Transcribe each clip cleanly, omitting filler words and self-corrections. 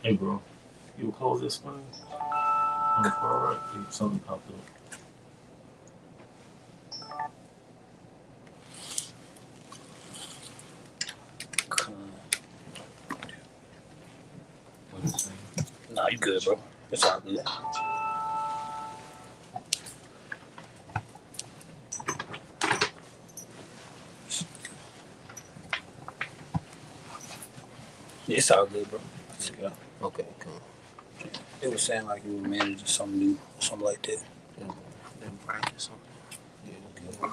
Hey, bro, you close this one on the far right. Something popped up. Nah, you good, bro. It's all good. It's all good, bro. Yeah. Okay, cool. It was saying like you were managing something new, something like that. Yeah. Then practice something. Yeah. Okay.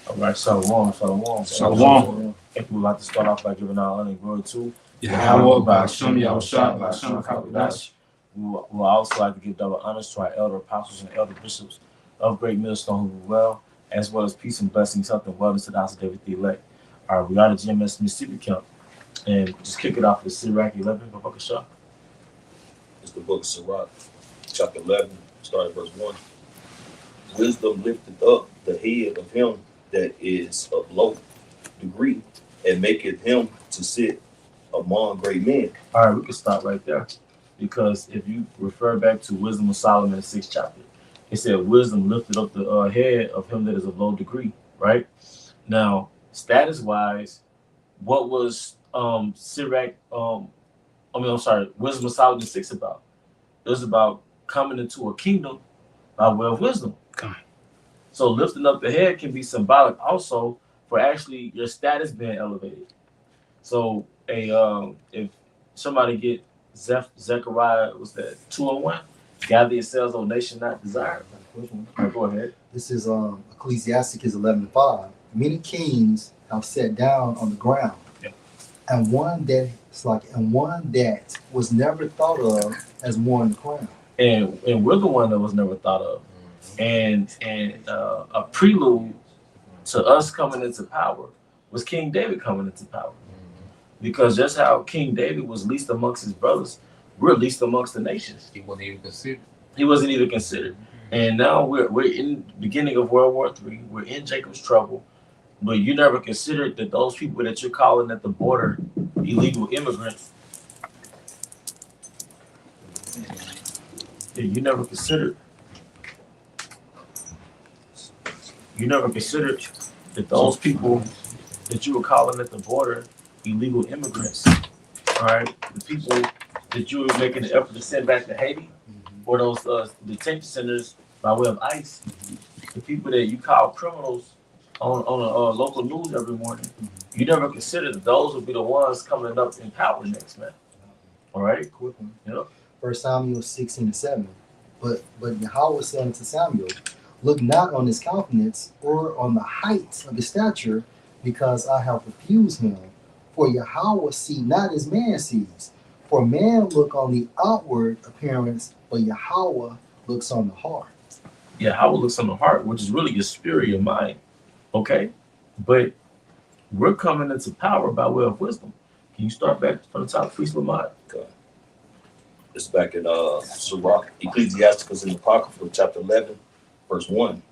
All right, Shalom. Shalom. If we would like to start off by giving our honor and glory to Yahweh by Hashem Yahushua by Hashem Kakadash. We will also like to give double honors to our elder apostles and elder bishops of Great Millstone who well, as well as peace and blessings, health and wellness to the house of David the elect. All right, we are the GMS Mississippi camp, and just kick it off with Sirach 11. Babakasha. It's the book of Sirach, chapter 11, starting verse 1. Wisdom lifted up the head of him that is of low degree, and maketh him to sit among great men. All right, we can stop right there, because if you refer back to Wisdom of Solomon, 6th chapter, it said wisdom lifted up the head of him that is of low degree, right? Now, status-wise, what was Sirach, Wisdom of Solomon 6 about? It was about coming into a kingdom by way of wisdom. Come. So lifting up the head can be symbolic also for actually your status being elevated. So if somebody get Zechariah, was that 201? Gather yourselves, O nation not desired. Right, go ahead. This is Ecclesiasticus 11:5. Many kings have sat down on the ground, Yeah. and one that was never thought of as worn the crown. And we're the one that was never thought of. And a prelude to us coming into power was King David coming into power. Because just how King David was least amongst his brothers, we're least amongst the nations. He wasn't even considered. He wasn't even considered. And now we're in the beginning of World War III. We're in Jacob's trouble. But you never considered that those people that you're calling at the border illegal immigrants, you never considered that those people that you were calling at the border illegal immigrants, all right, the people that you were making the effort to send back to Haiti, or those detention centers by way of ICE, the people that you call criminals on a local news every morning, you never considered that those would be the ones coming up in power next, man. All right, Quick one. you know. 1 Samuel 16:7. But Yahweh said unto Samuel, look not on his countenance or on the height of his stature, because I have refused him. For Yahweh see not as man sees. For man look on the outward appearance, but Yahweh looks on the heart. Yahweh looks on the heart, which is really your spirit, your mind. Okay? But we're coming into power by way of wisdom. Can you start back from the top, Priest Lamont? Okay. It's back in Sirach, Ecclesiasticus in the Apocrypha, chapter 11, verse 1.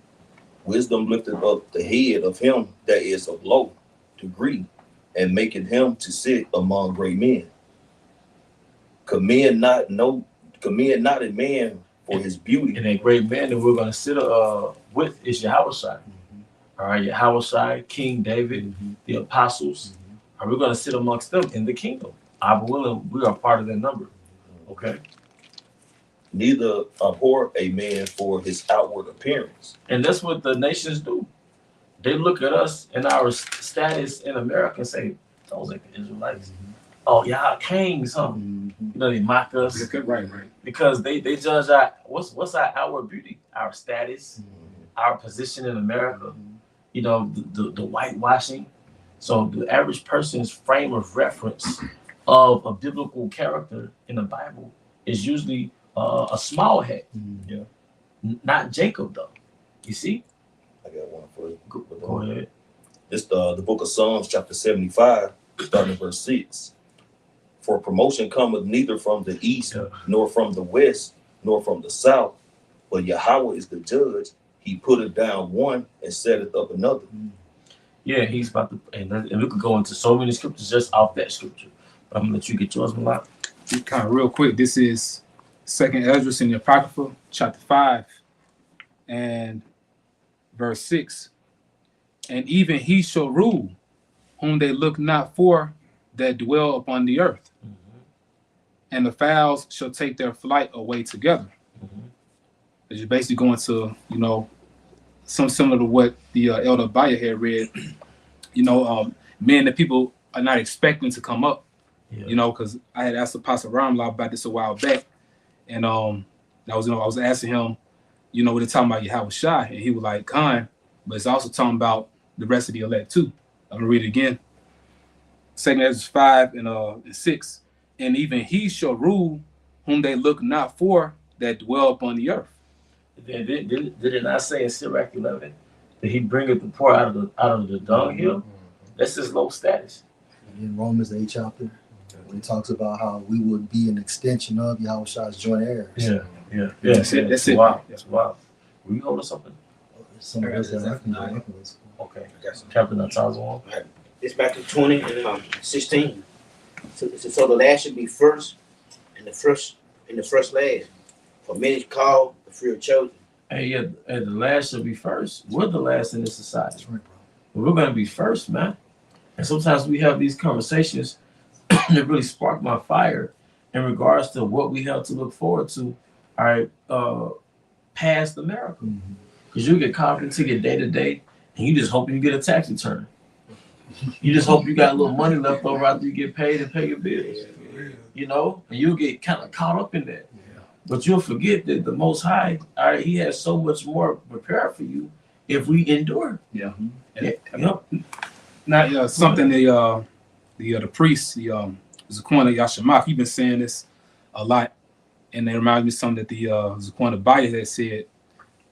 Wisdom lifted up the head of him that is of low degree, and maketh him to sit among great men. Commend not a man for his beauty. And a great man that we're going to sit with is Yahweh. All right, Yahweh, King David, the apostles. Are we going to sit amongst them in the kingdom? I willing, we are part of their number. Okay. Neither abhor a man for his outward appearance. And that's what the nations do. They look at us and our status in America and say, those ain't the Israelites. Oh, y'all kings, huh? You know, they mock us. Right. Because they judge our what's our outward beauty, our status, our position in America, you know, the whitewashing. So the average person's frame of reference of a biblical character in the Bible is usually a small head. Yeah. Not Jacob though. You see? I got one for you. Go ahead. It's the book of Psalms, chapter 75, starting verse 6. For promotion cometh neither from the east, nor from the west, nor from the south, but Yahweh is the judge. He put it down one and set it up another. Yeah, he's about to, and we could go into so many scriptures just off that scripture. But I'm gonna let you get yours, Malak. Kind of real quick. This is 2nd Esdras in the Apocrypha, chapter 5, and verse 6. And even he shall rule, whom they look not for, that dwell upon the earth. And the fowls shall take their flight away together. It's just basically going to, some similar to what the Elder Abaya had read. Men that people are not expecting to come up. Yeah. Because I had asked Apostle Ramla about this a while back, and I was asking him, we're talking about Yahweh Shai, and he was like, "Khan," but it's also talking about the rest of the elect too. I'm gonna read it again. 2nd Esdras 5 and 6. And even he shall rule, whom they look not for, that dwell upon the earth. Did it not say in Sirach 11 that he bringeth the poor out of the dunghill? That's his low status. And in Romans 8 chapter, when it talks about how we would be an extension of Yahweh Shai's joint heirs. Yeah. That's it. That's it. Wow. That's wow. Were you holding something? Some of us that I can go afterwards. Okay. Captain Atazo. It's back to 20 and 16. So the last should be first, and the first last. For many called, the few are chosen. And the last should be first. We're the last in this society. That's right, bro. We're gonna be first, man. And sometimes we have these conversations that really spark my fire in regards to what we have to look forward to, all right, past America. Because you get caught into your day to day, and you just hope you get a tax return. You just hope you got a little money left over after you get paid and pay your bills. And you get kind of caught up in that. But you'll forget that the Most High, all right, He has so much more prepared for you if we endure. Yeah. Now, Something the priest, the Zaquan Yashimach, he been saying this a lot, and it reminds me of something that the Zaquan Abaya had said.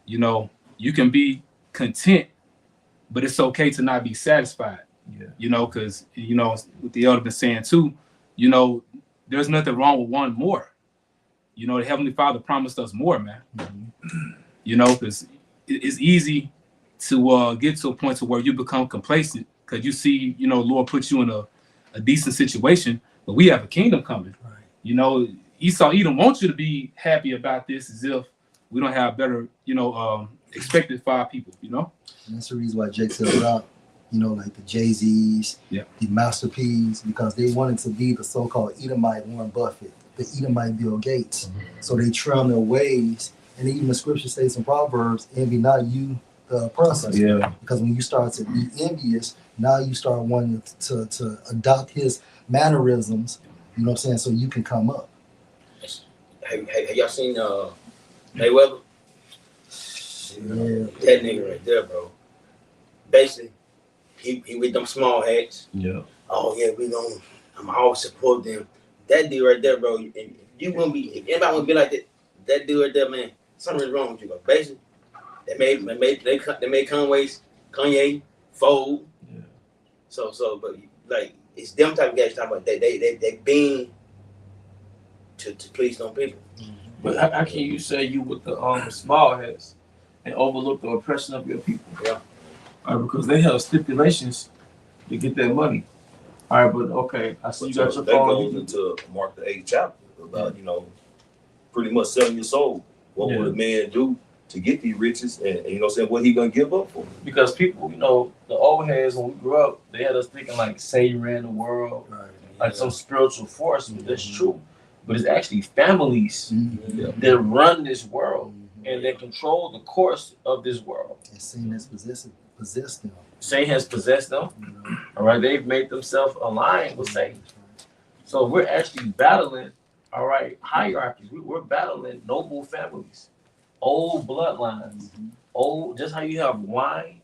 You can be content, but it's okay to not be satisfied. Because what the elder been saying too. There's nothing wrong with one more. The Heavenly Father promised us more, man. Because it's easy to get to a point to where you become complacent because you see, Lord put you in a decent situation, but we have a kingdom coming. Right. Esau, Edom wants you to be happy about this as if we don't have better, expected for our people, And that's the reason why Jake set it up, like the Jay-Z's, the Master P's, because they wanted to be the so-called Edomite Warren Buffett, the Edomite Bill Gates. So they trim their ways, and even the scripture states in Proverbs, envy not you the oppressor. Because when you start to be envious, now you start wanting to adopt his mannerisms, you know what I'm saying, so you can come up. Have y'all seen Mayweather? Yeah. That nigga right there, bro. Basically, he with them small hats. Yeah. Oh yeah, I'm always support them. That dude right there, bro. And you wouldn't be, if anybody would be like that dude right there, man. Something's wrong with you, bro. Basically, they made Kanye fold. Yeah. So, but like it's them type of guys talking about. They being to please them people. But how can you say you with the small hats and overlook the oppression of your people? Yeah. Because they have stipulations to get their money. All right, but okay, I see you got your that phone. goes into Mark the 8th chapter about pretty much selling your soul. What would a man do to get these riches, and what he gonna give up for? Because people, the old heads when we grew up, they had us thinking like Satan ran the world, like some spiritual force. But that's true. But it's actually families that run this world and that control the course of this world. And Satan has possessed them. Satan has possessed them. All right, they've made themselves aligned with Satan. So we're actually battling, all right, hierarchies. We're battling noble families, old bloodlines, old. Just how you have wine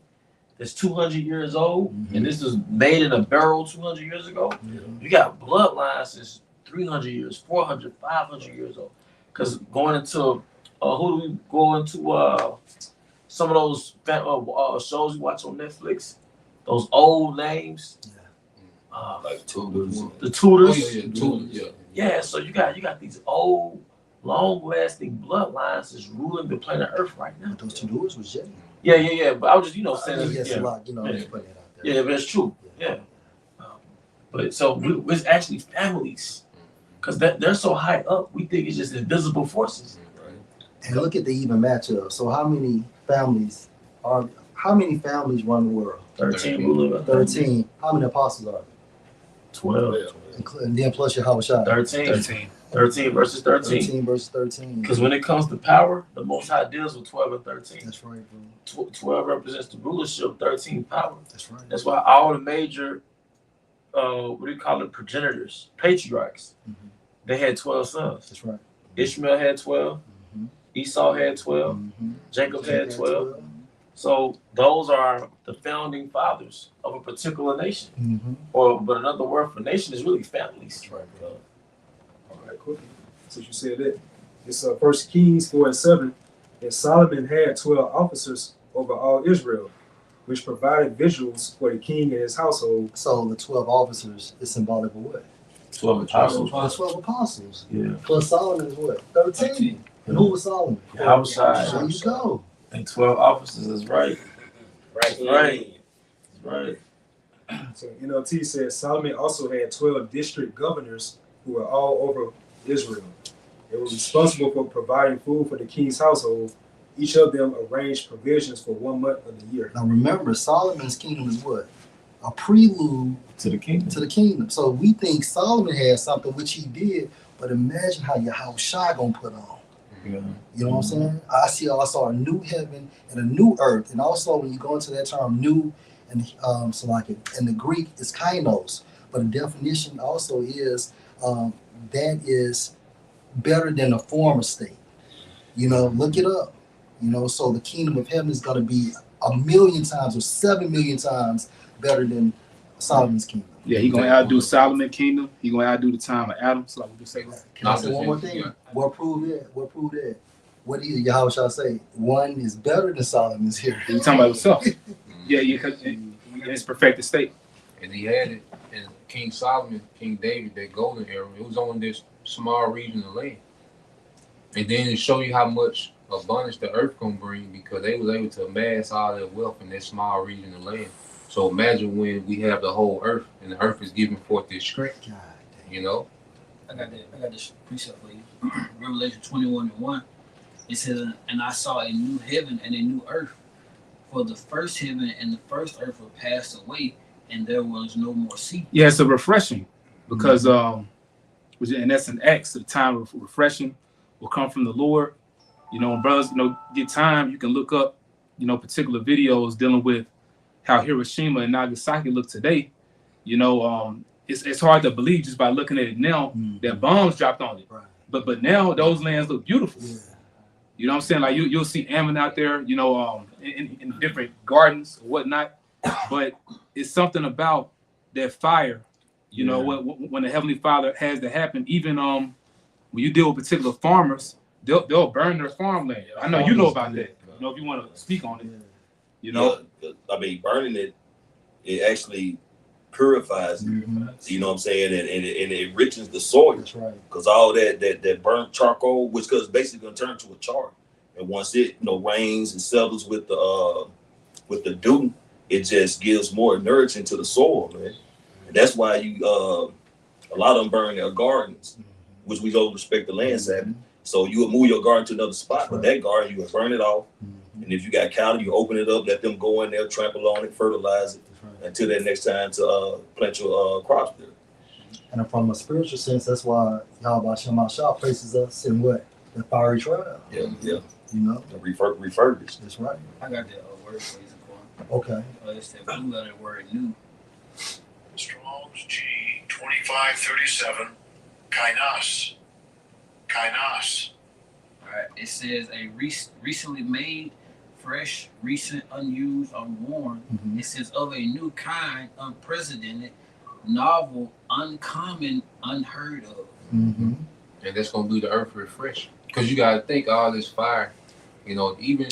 that's 200 years old, and this was made in a barrel 200 years ago. You got bloodlines that's 300 years, 400, 500 years old. Because going into who do we go into? Some of those shows you watch on Netflix, those old names, Like Tudors. the Tudors. Tudors. Yeah, so you got these old long-lasting bloodlines is ruling the planet Earth right now. But those two doors was Jay. Yeah. But I was just, saying, Yes, yeah, a lot. I'm yeah. just putting it out there. Yeah, but it's true. Yeah. But so it's actually families, because they're so high up, we think it's just invisible forces. And look at the even matchup. So how many families run the world? 13 ruling. 13. How many apostles are there? 12. And then plus your Hawashai. 13. 13 versus 13. 13 versus 13. Because when it comes to power, the Most High deals with 12 and 13. That's right, bro. 12 represents the rulership, 13 power. That's right. That's why all the major, progenitors, patriarchs, they had 12 sons. That's right. Ishmael had 12. Esau had 12. Jacob had 12. So those are the founding fathers of a particular nation. But another word for nation is really families. That's right, bro. All right, cool. Since you said that, it's 1 Kings 4:7. And Solomon had 12 officers over all Israel, which provided visuals for the king and his household. So the 12 officers is symbolic of what? 12 apostles. The 12 apostles. Yeah. Plus Solomon is what? 13. And who was Solomon? Hawashai. There you go. And 12 officers is right. Right. Right. So NLT says Solomon also had 12 district governors who were all over Israel. They were responsible for providing food for the king's household. Each of them arranged provisions for 1 month of the year. Now remember, Solomon's kingdom is what? A prelude To the kingdom. to the kingdom. So we think Solomon had something, which he did, but imagine how your Hawashai gonna put on. Yeah. You know what I'm saying? I saw a new heaven and a new earth. And also when you go into that term new and so like in the Greek it's kainos. But the definition also is that is better than the former state. Look it up. So the kingdom of heaven is gonna be 1,000,000 times or 7,000,000 times better than Solomon's kingdom. Yeah, he gonna outdo Solomon kingdom. He gonna outdo the time of Adam. So like we say. Can I say one more thing? What proved that? What did Yahushua say? One is better than Solomon's here. You talking about himself? Yeah, because it's perfected state. And he had it in King Solomon, King David, that golden era. It was on this small region of land. And then to show you how much abundance the earth gonna bring, because they was able to amass all their wealth in that small region of land. So imagine when we have the whole earth and the earth is giving forth this strength. God You know? I got this precept for you. Revelation 21:1. It says, "And I saw a new heaven and a new earth, for the first heaven and the first earth were passed away, and there was no more sea." Yeah, it's a refreshing because and that's an Acts, the time of refreshing will come from the Lord. When brothers, get time, you can look up, particular videos dealing with how Hiroshima and Nagasaki look today. It's hard to believe just by looking at it now that bombs dropped on it. Right. But now those lands look beautiful. Yeah. You know what I'm saying? Like you'll see Ammon out there, in different gardens or whatnot. But it's something about that fire, when the Heavenly Father has to happen. Even when you deal with particular farmers, they'll burn their farmland. I know you know about that. If you want to speak on it, burning it actually purifies it. You know what I'm saying? And it enriches the soil. That's right. Because all that burnt charcoal, which is basically gonna turn to a char. And once it rains and settles with the dew, it just gives more nourishment to the soil, man. And that's why a lot of them burn their gardens, which we don't respect the land Sabbath. So you would move your garden to another spot, but that garden you would burn it off. And if you got cattle, you open it up, let them go in there, trample on it, fertilize it, until that next time to plant your crops there. And from a spiritual sense, that's why Yahweh Shema Shah places us in what? The fiery trial. Yeah. Refurbished. That's right. I got that word for you, Zaquan. Okay. It's that blue letter word new. Strong's G 2537. Kainos. All right. It says a recently made, fresh, recent, unused, unworn. It says of a new kind, unprecedented, novel, uncommon, unheard of. And that's gonna do the earth refresh. Because you gotta think all this fire, even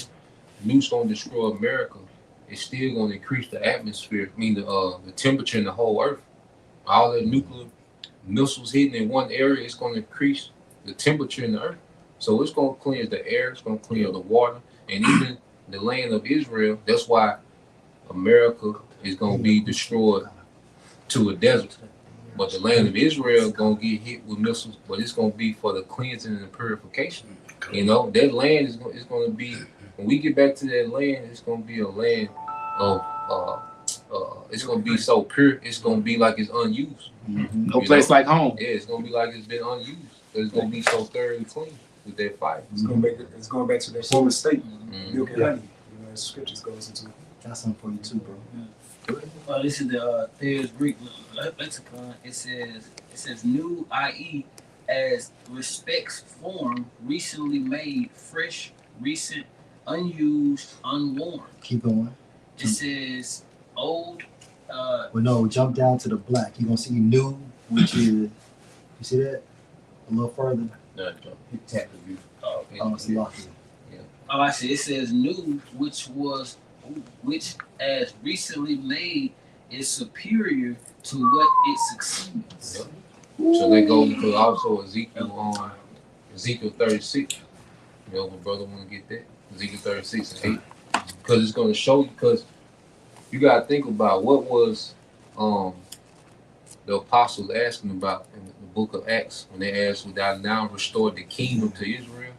nukes gonna destroy America, it's still gonna increase the atmosphere, the temperature in the whole earth. All the nuclear missiles hitting in one area, it's gonna increase the temperature in the earth. So it's gonna cleanse the air, it's gonna cleanse the water, and even the land of Israel. That's why America is gonna be destroyed to a desert. But the land of Israel gonna get hit with missiles, but it's gonna be for the cleansing and the purification. You know, that land is gonna be, when we get back to that land, it's gonna be a land of it's gonna be so pure, it's gonna be like it's unused. No You place know? like home. Yeah, it's gonna be like it's been unused. It's gonna be so thoroughly clean with that fire. It's going back to their former state, milk and Yeah. honey. You know, as scriptures goes into. Got something for you too, bro. This is the Thayer's Greek lexicon. It says new, i.e., as respects form, recently made, fresh, recent, unused, unworn. Keep going. It says old. Well, no, jump down to the black. You're gonna see new, which is you see that a little further. Oh, it's locked. Oh, I see. It says new, which as recently made is superior to what it succeeds. Yep. So they go into also Ezekiel 36. You know, my brother want to get that. Ezekiel 36 and 8. Because it's going to show you, because you got to think about what was the apostles asking about in the book of Acts when they asked, would I now restore the kingdom to Israel?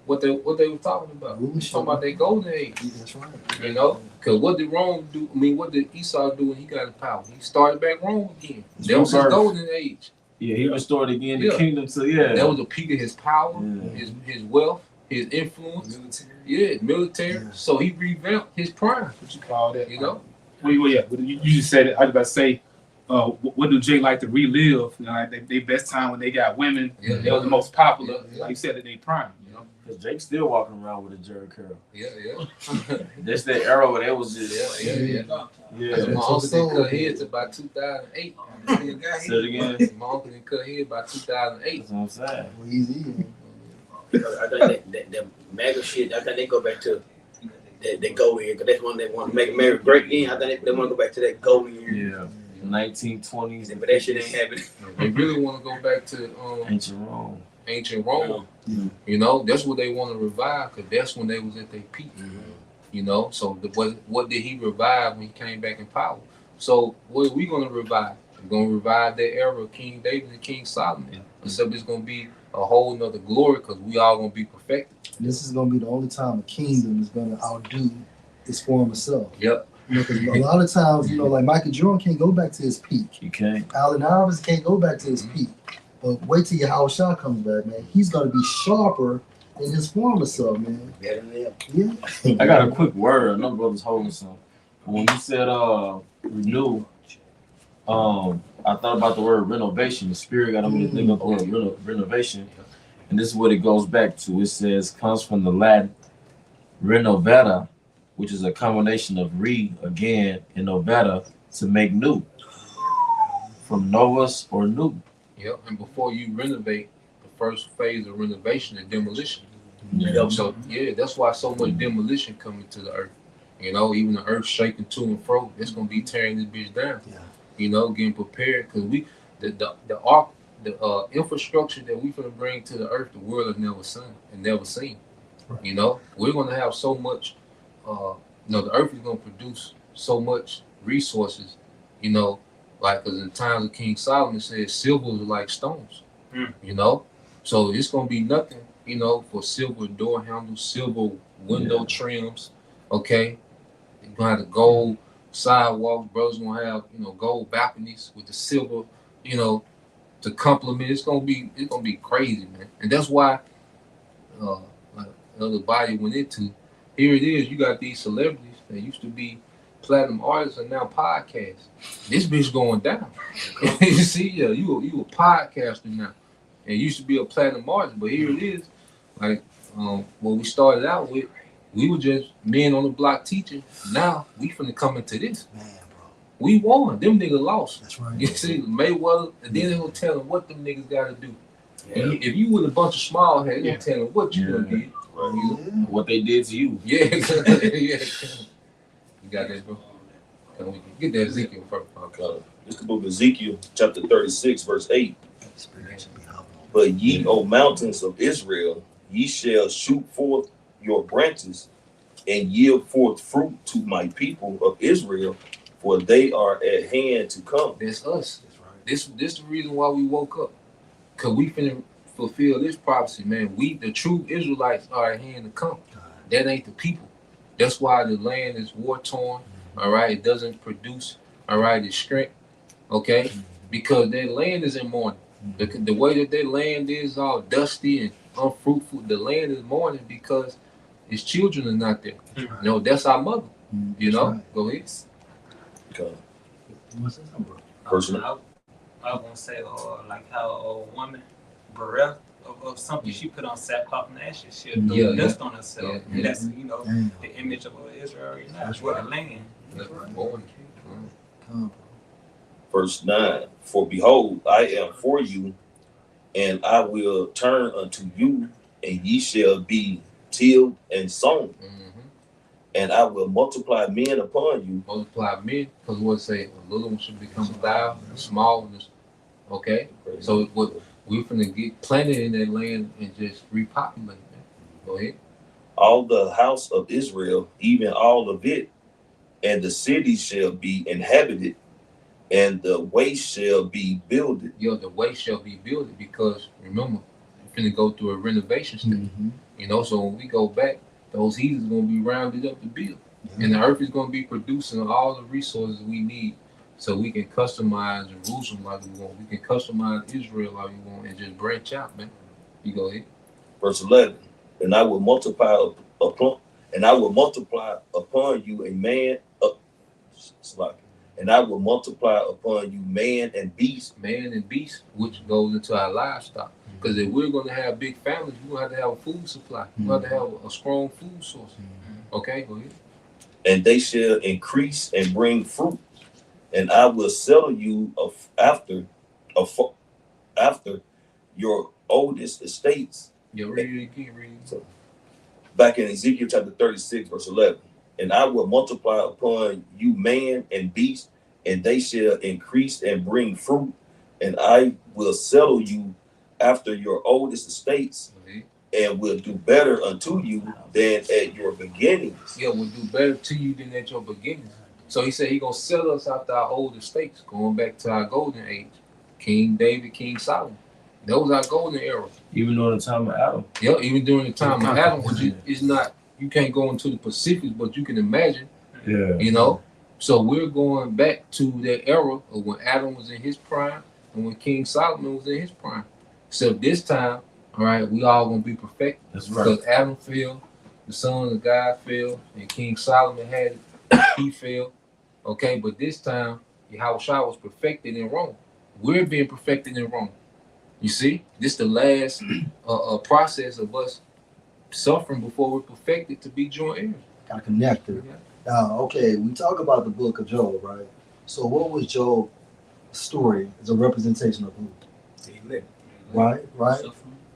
What they were talking about? They were talking about their golden age. That's right. You know? Because what did Rome do? I mean, what did Esau do when he got in power? He started back Rome again. That was his golden age. Yeah, he restored again the Yeah. kingdom to That was a peak of his power, Yeah. his wealth, his influence. Military. Yeah. So he revamped his prime. What you call that? You know? Well, yeah. But you just said it. I was about to say, what do Jay like to relive? You know, like they best time when they got women. Yeah. They were the most popular. Yeah. Like you said, in their prime. You know. Because Jake's still walking around with a Jerry curl. Yeah. That's that era where that was just Yeah. yeah. My uncle did cut heads about 2008. Say it again. My uncle did cut heads by 2008. That's what I'm saying. Easy. I think that MAGA shit. I think they go back to they go in because that's one they want to make America great again. I think they want to go back to that golden year. Yeah. 1920s. But that shit ain't happening. They really want to go back to Ancient Rome. You know, that's what they want to revive because that's when they was at their peak. You know, so what did he revive when he came back in power? So what are we going to revive? We're going to revive that era of King David and King Solomon. Except it's going to be a whole nother glory because we all going to be perfected. This is gonna be the only time a kingdom is gonna outdo its former self. Yep. You know, because a lot of times, you know, like Michael Jordan can't go back to his peak. You can't. Allen Iverson can't go back to his peak. But wait till your Howard Shaw comes back, man. He's gonna be sharper than his former self, man. Better than them. Yeah. I got a quick word. I know brothers holding some. When you said renew, I thought about the word renovation. The spirit got me to think of the word renovation. And this is what it goes back to. It says, comes from the Latin renovata, which is a combination of again, and novata, to make new. From novus or new. Yep. And before you renovate, the first phase of renovation is demolition. Yeah. So that's why so much demolition coming to the earth. You know, even the earth shaking to and fro, it's gonna be tearing this bitch down. Yeah. You know, getting prepared because the infrastructure that we finna bring to the earth, the world has never seen. Right. You know, we're gonna have so much. The earth is gonna produce so much resources. You know, like because in times of King Solomon said, silver is like stones. You know, so it's gonna be nothing. You know, for silver door handles, silver window trims. Okay, you're gonna have the gold sidewalks. Brothers gonna have gold balconies with the silver. To complement. It's gonna be crazy, man. And that's why like the other body went into. Here it is. You got these celebrities that used to be platinum artists and now podcasts. This bitch going down. You see, you a podcaster now, and you used to be a platinum artist, but here it is. Like what we started out with, we were just men on the block teaching. Now we finna come into this. Man, bro. We won. Them niggas lost. That's right. You see, Mayweather, and then they gonna tell them what them niggas gotta do. Yeah. And if you with a bunch of small heads, they gonna tell them what you gonna do. What they did to you. Yeah, yeah. You got that, bro? Can we get that Ezekiel first? This is the book of Ezekiel, chapter 36, verse 8. But ye, O mountains of Israel, ye shall shoot forth your branches and yield forth fruit to my people of Israel, for they are at hand to come. That's us. That's right. This the reason why we woke up. Cause we finna fulfill this prophecy, man. We the true Israelites are at hand to come. That ain't the people. That's why the land is war torn. All right, it doesn't produce. All right, its strength. Okay, because their land is in mourning. The way that their land is all dusty and unfruitful, the land is mourning because its children are not there. You know, that's our mother. You know, Right. go ahead. Okay. You want to say something, bro? Personal. I was gonna say, like how a woman bereft of something she put on sackcloth and ashes, she'll throw dust on herself. Yeah. And that's, you know, Damn. the image of Israel, That's with right. the land. That's mourning. Come, Verse 9, for behold, I am for you, and I will turn unto you, and ye shall be tilled and sown, and I will multiply men upon you. Multiply men, because what say a little one should become 1,000, a small one is okay. So what we're finna get planted in that land and just repopulate, man. Go ahead. All the house of Israel, even all of it, and the cities shall be inhabited, and the waste shall be builded. Yo, the way shall be built because remember, we're finna go through a renovation stage. Mm-hmm. You know, so when we go back, those heathens gonna be rounded up to build. And the earth is going to be producing all the resources we need so we can customize Jerusalem like we want. We can customize Israel like we want and just branch out, man. You go ahead. Verse 11, and I will multiply upon you a man, and I will multiply upon you man and beast. Man and beast, which goes into our livestock. Because if we're going to have big families, we're going to have a food supply. We're going to have a strong food source. Okay, go ahead. And they shall increase and bring fruit, and I will settle you after your oldest estates. Yeah, read it again, read it. So, back in Ezekiel chapter 36, verse 11, and I will multiply upon you man and beast, and they shall increase and bring fruit, and I will settle you after your oldest estates, and will do better unto you than at your beginnings. Yeah, will do better to you than at your beginnings. So he said he gonna sell us after our old estates, going back to our golden age. King David, King Solomon. That was our golden era. Even during the time of Adam. Yeah, even during the time of Adam, which is not, you can't go into the Pacifics, but you can imagine, Yeah. you know. So we're going back to that era of when Adam was in his prime and when King Solomon was in his prime. So this time, all right, we all gonna be perfected. That's right. Because Adam fell, the sons of God fell, and King Solomon had it, he fell. Okay, but this time, Yahweh was perfected in Rome. We're being perfected in Rome. You see, this is the last process of us suffering before we're perfected to be joint heirs. Got connected. Now, okay, we talk about the book of Job, right? So what was Job's story as a representation of who? Right?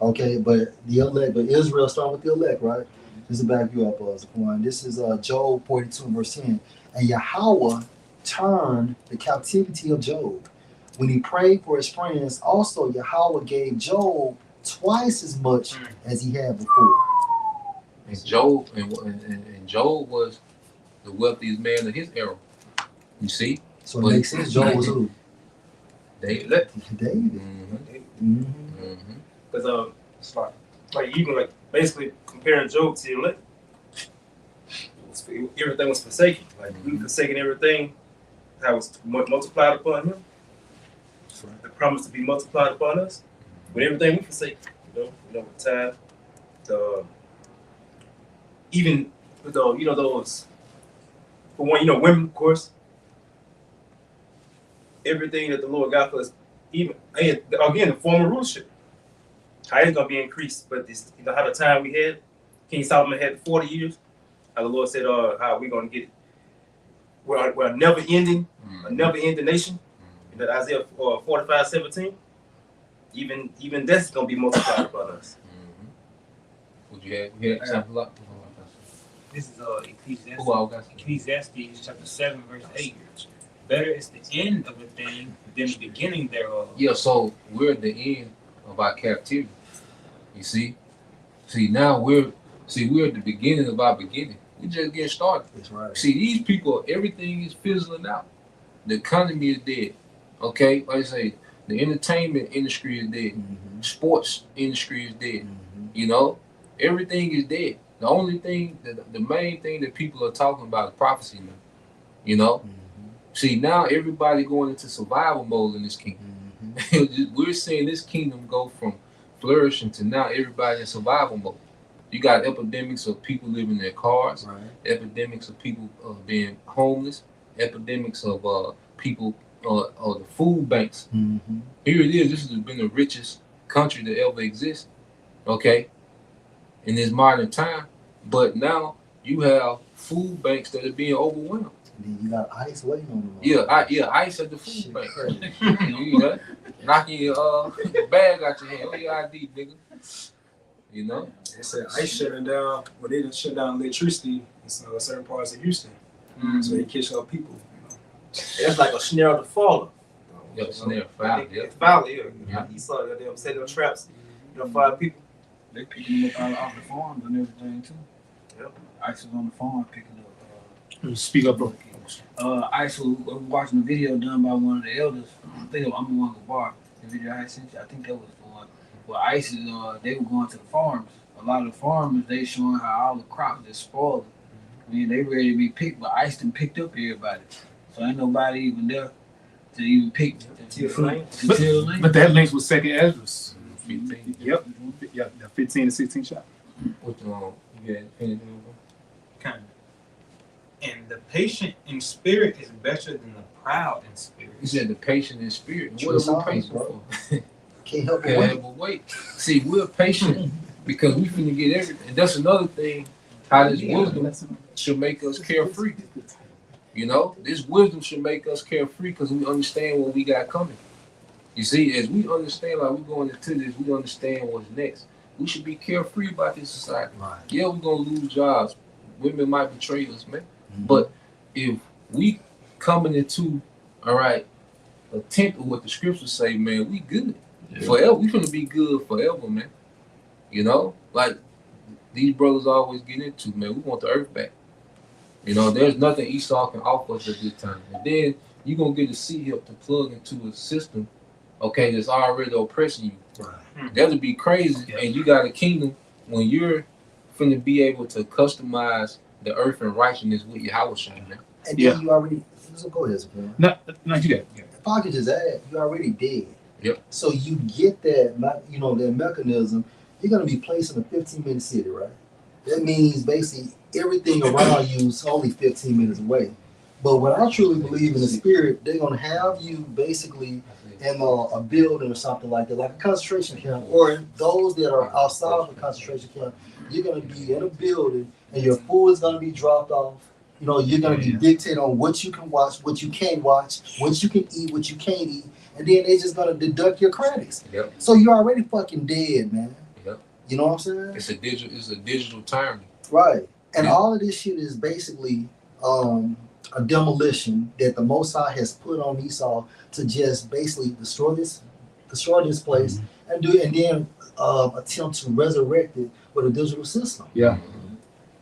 Okay, but the elect, but Israel started with the elect, right? Just to back you up, Zaquan. This is Job 42 verse 10. And Yahweh turned the captivity of Job. When he prayed for his friends, also Yahweh gave Job twice as much as he had before. And Job and Job was the wealthiest man of his era. You see? So it makes sense. Job was who? David. David. Because it's like you can like basically comparing Job to the elect. Everything was forsaken. Like we forsaken everything that was multiplied upon him. The promise to be multiplied upon us. With everything we forsake, with time, even with those for one, women, of course. Everything that the Lord got for us, even again, the former rulership. How it's gonna be increased, but this, how the time we had, King Solomon had 40 years. How the Lord said, how we gonna get it? We're a never ending nation. That Isaiah 45:17. Even that's gonna be multiplied upon us. Would you have example up? This is Ecclesiastes chapter 7 verse 8. Better is the end of a thing than the beginning thereof. Yeah, so we're at the end of our captivity. You see? See, now we're at the beginning of our beginning. We just getting started. That's right. See, these people, everything is fizzling out. The economy is dead. Okay, like I say, the entertainment industry is dead. Mm-hmm. Sports industry is dead. Mm-hmm. You know, everything is dead. The only thing, the main thing that people are talking about is prophecy now. You know, Mm-hmm. see now everybody going into survival mode in this kingdom. Mm-hmm. We're seeing this kingdom go from flourishing to now everybody in survival mode. You got epidemics of people living in their cars, Right. epidemics of people being homeless, epidemics of people the food banks. Mm-hmm. Here it is. This has been the richest country that ever existed. Okay, in this modern time, but now you have food banks that are being overwhelmed. Then you got ICE waiting on them. ICE at the food Shit, bank. crazy. You know, knocking your bag out your hand. Where your ID, nigga? You know. They said ICE shutting down. Well, they done shut down electricity in certain parts of Houston, so they catch up people. That's like a snare of the faller. Yep, snare, foul, yep. It's foul, yeah. Yeah. You saw that they set them traps. You know, 5 people. They picking them up out off the farms and everything too. Yep. ICE was on the farm picking up. Speak up, bro. ICE was watching a video done by one of the elders. I think it was, I'm the one who bar. The video I sent you, I think that was the one. Well, ICE is they were going to the farms. A lot of the farmers they showing how all the crops just spoiled. I mean, they ready to be picked, but ICE done picked up everybody. So ain't nobody even there to even pick the till the lane. to till the lane. But that links with second Ezra's. 15. Yep. Yeah, the 15 and 16 shot. What you got anything? Kind of. And the patient in spirit is better than the proud in spirit. He said the patient in spirit. True What are we signs, patient bro. for? Can't help but Okay, wait. but wait. See, we're patient because we finna get everything. And that's another thing. How this wisdom should make us carefree. You know, this wisdom should make us carefree because we understand what we got coming. You see, as we understand, like we're going into this, we understand what's next. We should be carefree about this society. Right. Yeah, we're gonna lose jobs. Women might betray us, man. Mm-hmm. But if we coming into, all right, a tenth of what the scriptures say, man, we good. Forever. We gonna be good forever, man. You know? Like these brothers always get into, man, we want the earth back. You know, there's nothing Esau can offer us at this time. And then you're gonna get a C help to plug into a system, okay, that's already oppressing you. Right. That'll be crazy. And you got a kingdom when you're finna be able to customize the earth and righteousness with your house, man. And Yeah. then you already. So go ahead, Zafir. No, you got it. If I could just add, you're already dead. Yep. So you get that, that mechanism. You're gonna be placed in a 15-minute city, right? That means basically everything around you is only 15 minutes away. But what I truly believe in the spirit, they're gonna have you basically in a building or something like that, like a concentration camp, or those that are outside of a concentration camp. You're gonna be in a building, and your food is gonna be dropped off. You know, you're gonna be dictated on what you can watch, what you can't watch, what you can eat, what you can't eat, and then they're just gonna deduct your credits. Yep. So you're already fucking dead, man. Yep. You know what I'm saying? It's a digital tyranny. Right. And Yeah. all of this shit is basically a demolition that the Most High has put on Esau to just basically destroy this place and then attempt to resurrect it with a digital system. Yeah.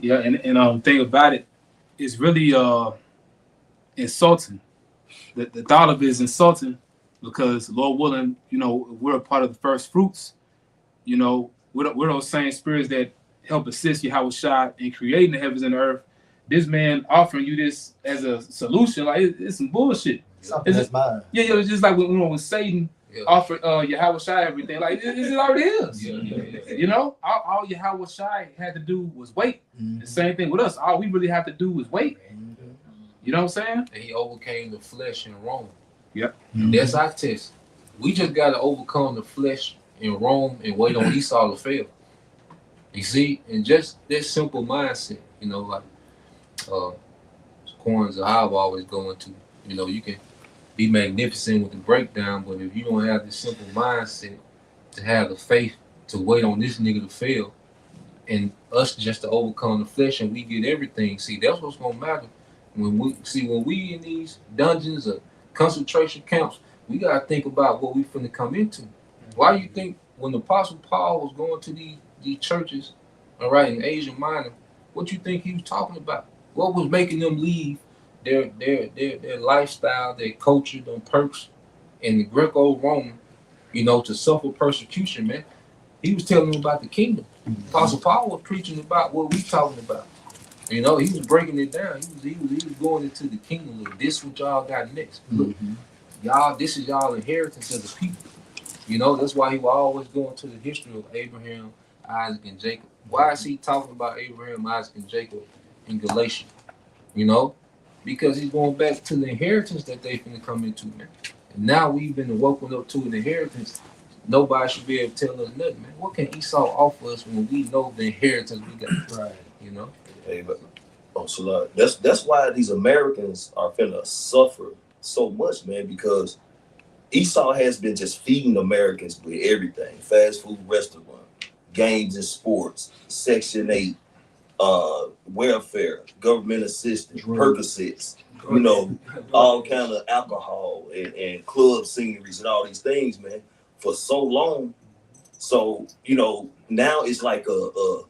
Yeah, and thing about it, it's really insulting. The thought of it is insulting because Lord willing, we're a part of the first fruits. We're those same spirits that help assist Yahushua in creating the heavens and the earth. This man offering you this as a solution, like it's some bullshit. Something that's mine. Yeah, it's just like when Satan offered Yahushua everything, like it already is. Yeah. All Yahushua had to do was wait. Mhm. The same thing with us. All we really have to do is wait. You know what I'm saying? And he overcame the flesh in Rome. Yep. That's our test. We just got to overcome the flesh in Rome and wait on Esau to fail. You see, and just that simple mindset, like Corns I've always go into. You can be magnificent with the breakdown, but if you don't have this simple mindset to have the faith to wait on this nigga to fail, and us just to overcome the flesh and we get everything. See, that's what's gonna matter. When we in these dungeons or concentration camps, we gotta think about what we finna come into. Why do you think when the Apostle Paul was going to these these churches, all right, in Asia Minor, what you think he was talking about? What was making them leave their lifestyle, their culture, them perks, in the Greco-Roman, to suffer persecution, man? He was telling them about the kingdom. Apostle Paul was preaching about what we talking about. He was breaking it down. He was going into the kingdom. Look, this what y'all got next. Look, y'all, this is y'all inheritance of the people. That's why he was always going to the history of Abraham, Isaac, and Jacob. Why is he talking about Abraham, Isaac, and Jacob in Galatians? Because he's going back to the inheritance that they finna come into, man. And now we've been woken up to an inheritance. Nobody should be able to tell us nothing, man. What can Esau offer us when we know the inheritance we got? Right. Hey, but so that's why these Americans are finna suffer so much, man, because Esau has been just feeding Americans with everything: fast food restaurant, games and sports, Section 8, welfare, government assistance, Percocets, all kind of alcohol and club sceneries and all these things, man, for so long. So, now it's like a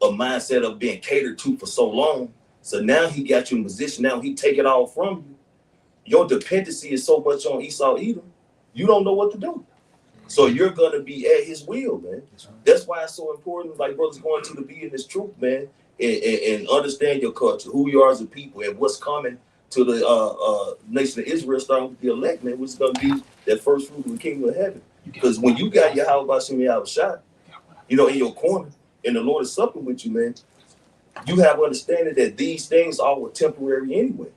mindset of being catered to for so long. So now he got you in position. Now he take it all from you. Your dependency is so much on Esau Edom, you don't know what to do. So you're gonna be at his will, man. That's why it's so important, like brothers going to be in this truth, man, and understand your culture, who you are as a people, and what's coming to the nation of Israel, starting with the elect, man, which is gonna be that first fruit of the kingdom of heaven. Because when you got your house by Shimei Shot, in your corner, and the Lord is supping with you, man, you have understanding that these things all were temporary anyway.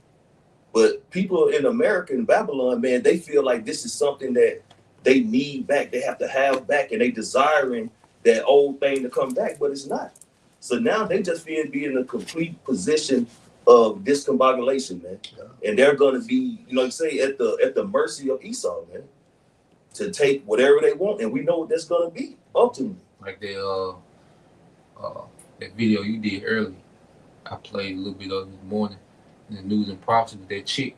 But people in America and Babylon, man, they feel like this is something that they need back. They have to have back, and they desiring that old thing to come back, but it's not. So now they just feel be in a complete position of discombobulation, man. And they're gonna be, say at the mercy of Esau, man, to take whatever they want, and we know what that's gonna be ultimately. Like that video you did earlier, I played a little bit of this morning in the news and prophecy with that chick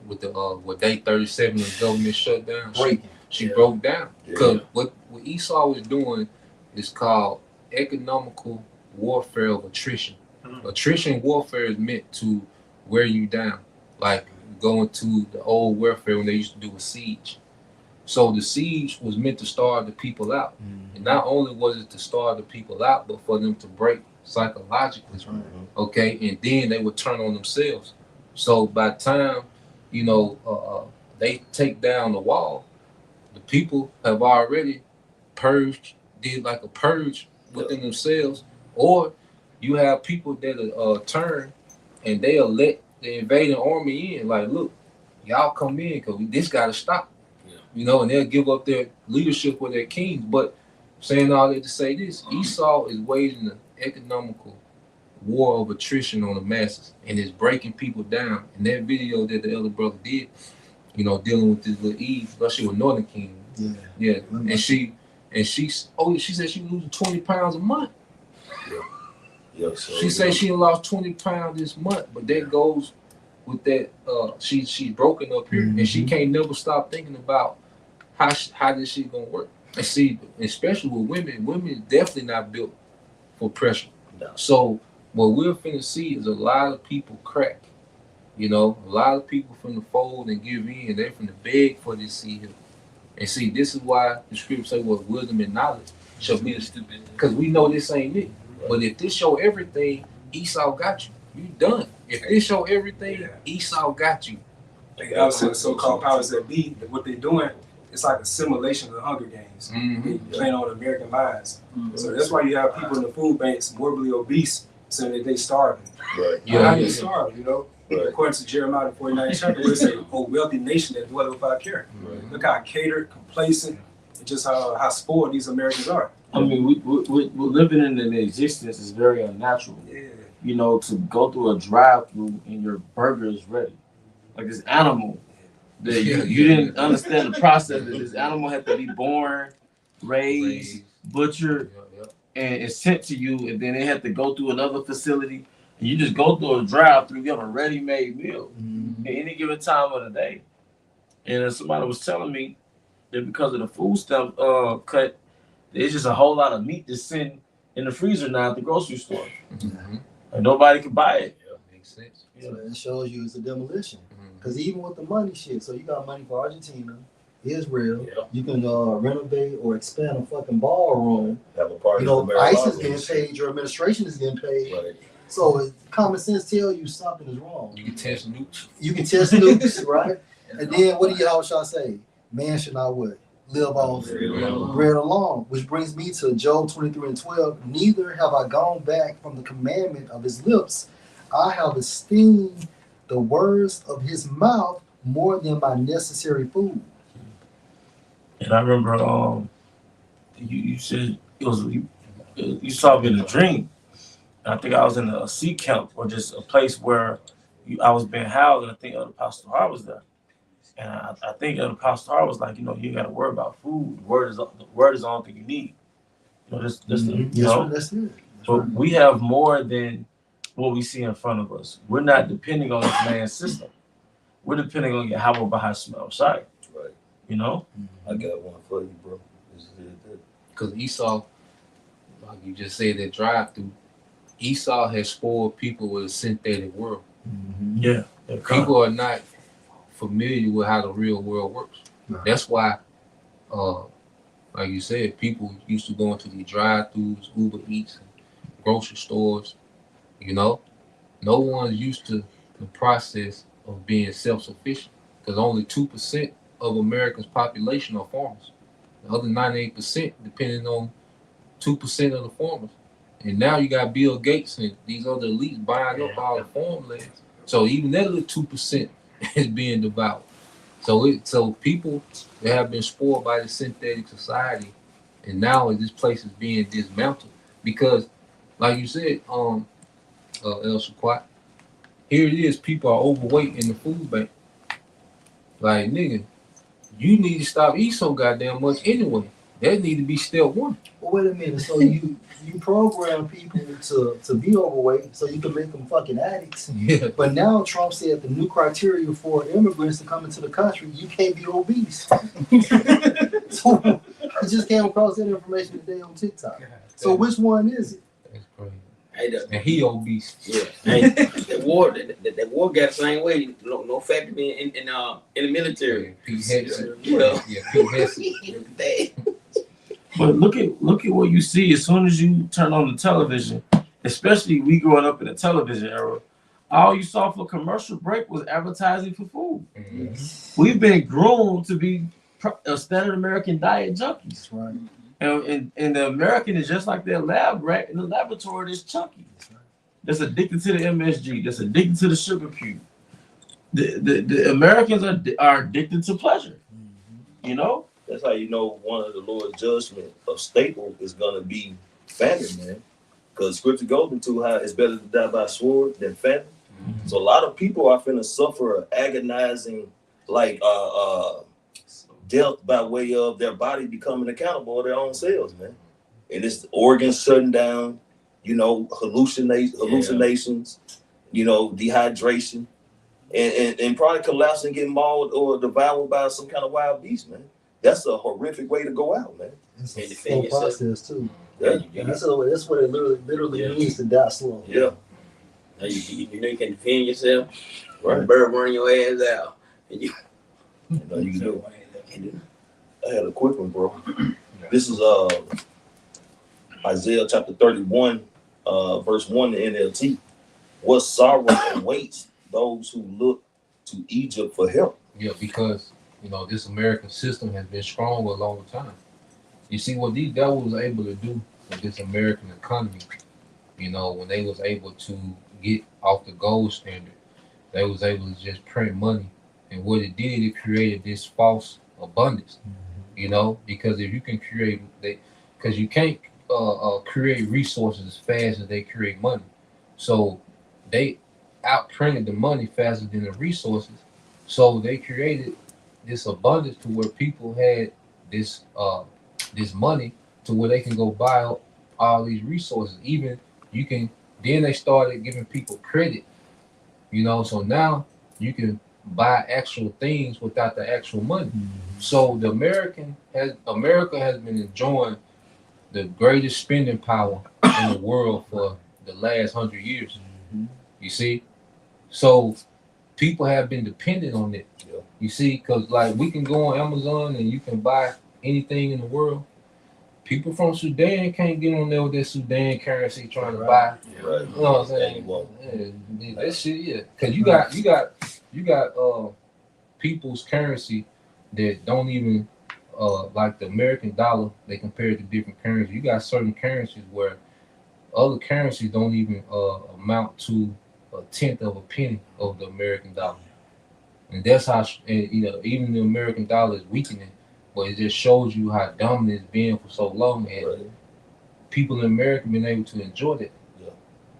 with the what day 37 of the government shut down. She broke down because what Esau was doing is called economical warfare of attrition. Attrition warfare is meant to wear you down, like going to the old warfare when they used to do a siege. So the siege was meant to starve the people out. And not only was it to starve the people out, but for them to break psychologically. Okay, and then they would turn on themselves. So by the time, they take down the wall, the people have already purged, did like a purge within themselves, or you have people that turn and they'll let the invading army in. Like, look, y'all come in because this got to stop. And they'll give up their leadership with their kings. But saying all that to say this, Esau is waging an economical war of attrition on the masses and is breaking people down. And that video that the elder brother did, dealing with this little Eve, she was Northern King. Yeah. And she said she was losing 20 pounds a month. She said she lost 20 pounds this month, but that goes with that she's broken up here, and she can't never stop thinking about how this shit gonna work. And see, especially with women definitely not built for pressure. So what we're finna see is a lot of people crack. A lot of people finna fold and give in. They're finna beg for this seed here. And see, this is why the scripture say what wisdom and knowledge shall be the stupid. Because we know this ain't it. But if this show everything, Esau got you. You done. If this show everything, Esau got you. Obviously, the so-called powers that be, what they're doing, it's like a simulation of the Hunger Games. They're playing on American minds. So that's why you have people in the food banks morbidly obese, saying that they starving. How they starving, According to Jeremiah the 49th chapter, where it says, "O wealthy nation that dwelleth without care." Look how catered, complacent, and just how spoiled these Americans are. I mean, we're living in an existence is very unnatural. To go through a drive-through and your burger is ready, like this animal that you didn't understand the process that this animal had to be born, raised, butchered, and sent to you, and then it had to go through another facility. And you just go through a drive-through, you have a ready-made meal at any given time of the day. And somebody was telling me that because of the food stamp cut, There's just a whole lot of meat that's sitting in the freezer now at the grocery store, Mm-hmm. and nobody can buy it. Yeah, makes sense. So it shows you it's a demolition. Mm-hmm. Because even with the money shit, so you got money for Argentina, Israel, Yeah. you can renovate or expand a fucking ballroom. Have a party. You know, at the ICE is Mar-a-Lago. getting paid, your administration is getting paid. Right. So common sense tell you something is wrong. You can test nukes. You can test nukes, right? And then what do y'all shall say? Man should not what? Live off bread alone. Which brings me to Job 23:12. Neither have I gone back from the commandment of his lips. I have esteemed the words of his mouth more than my necessary food. And I remember, you said it was you saw me in a dream. And I think I was in a sea camp or just a place where I was being housed, and I think Elder Pastor Hart was there. And I think Elder Pastor Hart was like, you ain't got to worry about food. The word is the only thing you need. That's That's it. But we have more than what we see in front of us. We're not depending on this man's system. We're depending on Yahweh Bahashim outside. Right. Mm-hmm. I got one for you, bro. This is it. Because Esau, like you just said, that drive-through, Esau has spoiled people with a synthetic world. Mm-hmm. Yeah. People are not familiar with how the real world works. Right. That's why, like you said, people used to go into the drive-throughs, Uber Eats, grocery stores. No one's used to the process of being self-sufficient, because only 2% of America's population are farmers. The other 98% depending on 2% of the farmers. And now you got Bill Gates and these other elites buying up all the farmlands. So even that little 2% is being devoured. So people that have been spoiled by the synthetic society, and now this place is being dismantled because, like you said, El Shaquat, here it is, people are overweight in the food bank. Like, nigga, you need to stop eating so goddamn much anyway. That need to be step one. Well, wait a minute. So you program people to be overweight so you can make them fucking addicts. Yeah. But now Trump said the new criteria for immigrants to come into the country, you can't be obese. So I just came across that information today on TikTok. So which one is it? That's crazy. Hey, And he obese. yeah. Hey, that war got the same way. No fact to be in the military. Pete Henson. Yeah. Yeah, Pete Henson. But look at what you see as soon as you turn on the television, especially we growing up in the television era. All you saw for commercial break was advertising for food. Mm-hmm. We've been groomed to be a standard American diet junkies. That's right. And the American is just like their lab rat in the laboratory that's chunky. That's addicted to the MSG. That's addicted to the sugar cube. The Americans are addicted to pleasure. That's how you know one of the Lord's judgment of staple is gonna be famine, man. Because scripture goes into how it's better to die by sword than famine. Mm-hmm. So a lot of people are finna suffer an agonizing death by way of their body becoming accountable of their own selves, man. And it's organs shutting down, hallucinations, dehydration, and probably collapsing, getting mauled or devoured by some kind of wild beast, man. That's a horrific way to go out, man. It's And a defend slow yourself. process too. Yeah. And that's what it literally Yeah. means to die slow. Yeah. Now you can defend yourself. Right. Bird run your ass out. And you You can do it. I had a quick one, bro. This is Isaiah chapter 31, verse 1 in NLT. What sorrow awaits those who look to Egypt for help? Yeah, because this American system has been strong a long time. You see what these devils was able to do with this American economy, when they was able to get off the gold standard, they was able to just print money. And what it did, it created this false abundance, because if you can create, because you can't create resources as fast as they create money. So they outprinted the money faster than the resources. So they created this abundance to where people had this money to where they can go buy up all these resources. Then they started giving people credit, so now you can buy actual things without the actual money. So America has been enjoying the greatest spending power in the world for the last 100 years. You see, so people have been dependent on it. Yeah. You see, because like we can go on Amazon and you can buy anything in the world. People from Sudan can't get on there with their Sudan currency trying to buy. Right. You know what I'm And saying? you won't. Yeah, that shit, yeah. Because you got people's currency that don't even like the American dollar. They compare it to different currencies. You got certain currencies where other currencies don't even amount to a tenth of a penny of the American dollar, and that's how even the American dollar is weakening. But it just shows you how dominant it's been for so long, and Right. people in America been able to enjoy that. Yeah.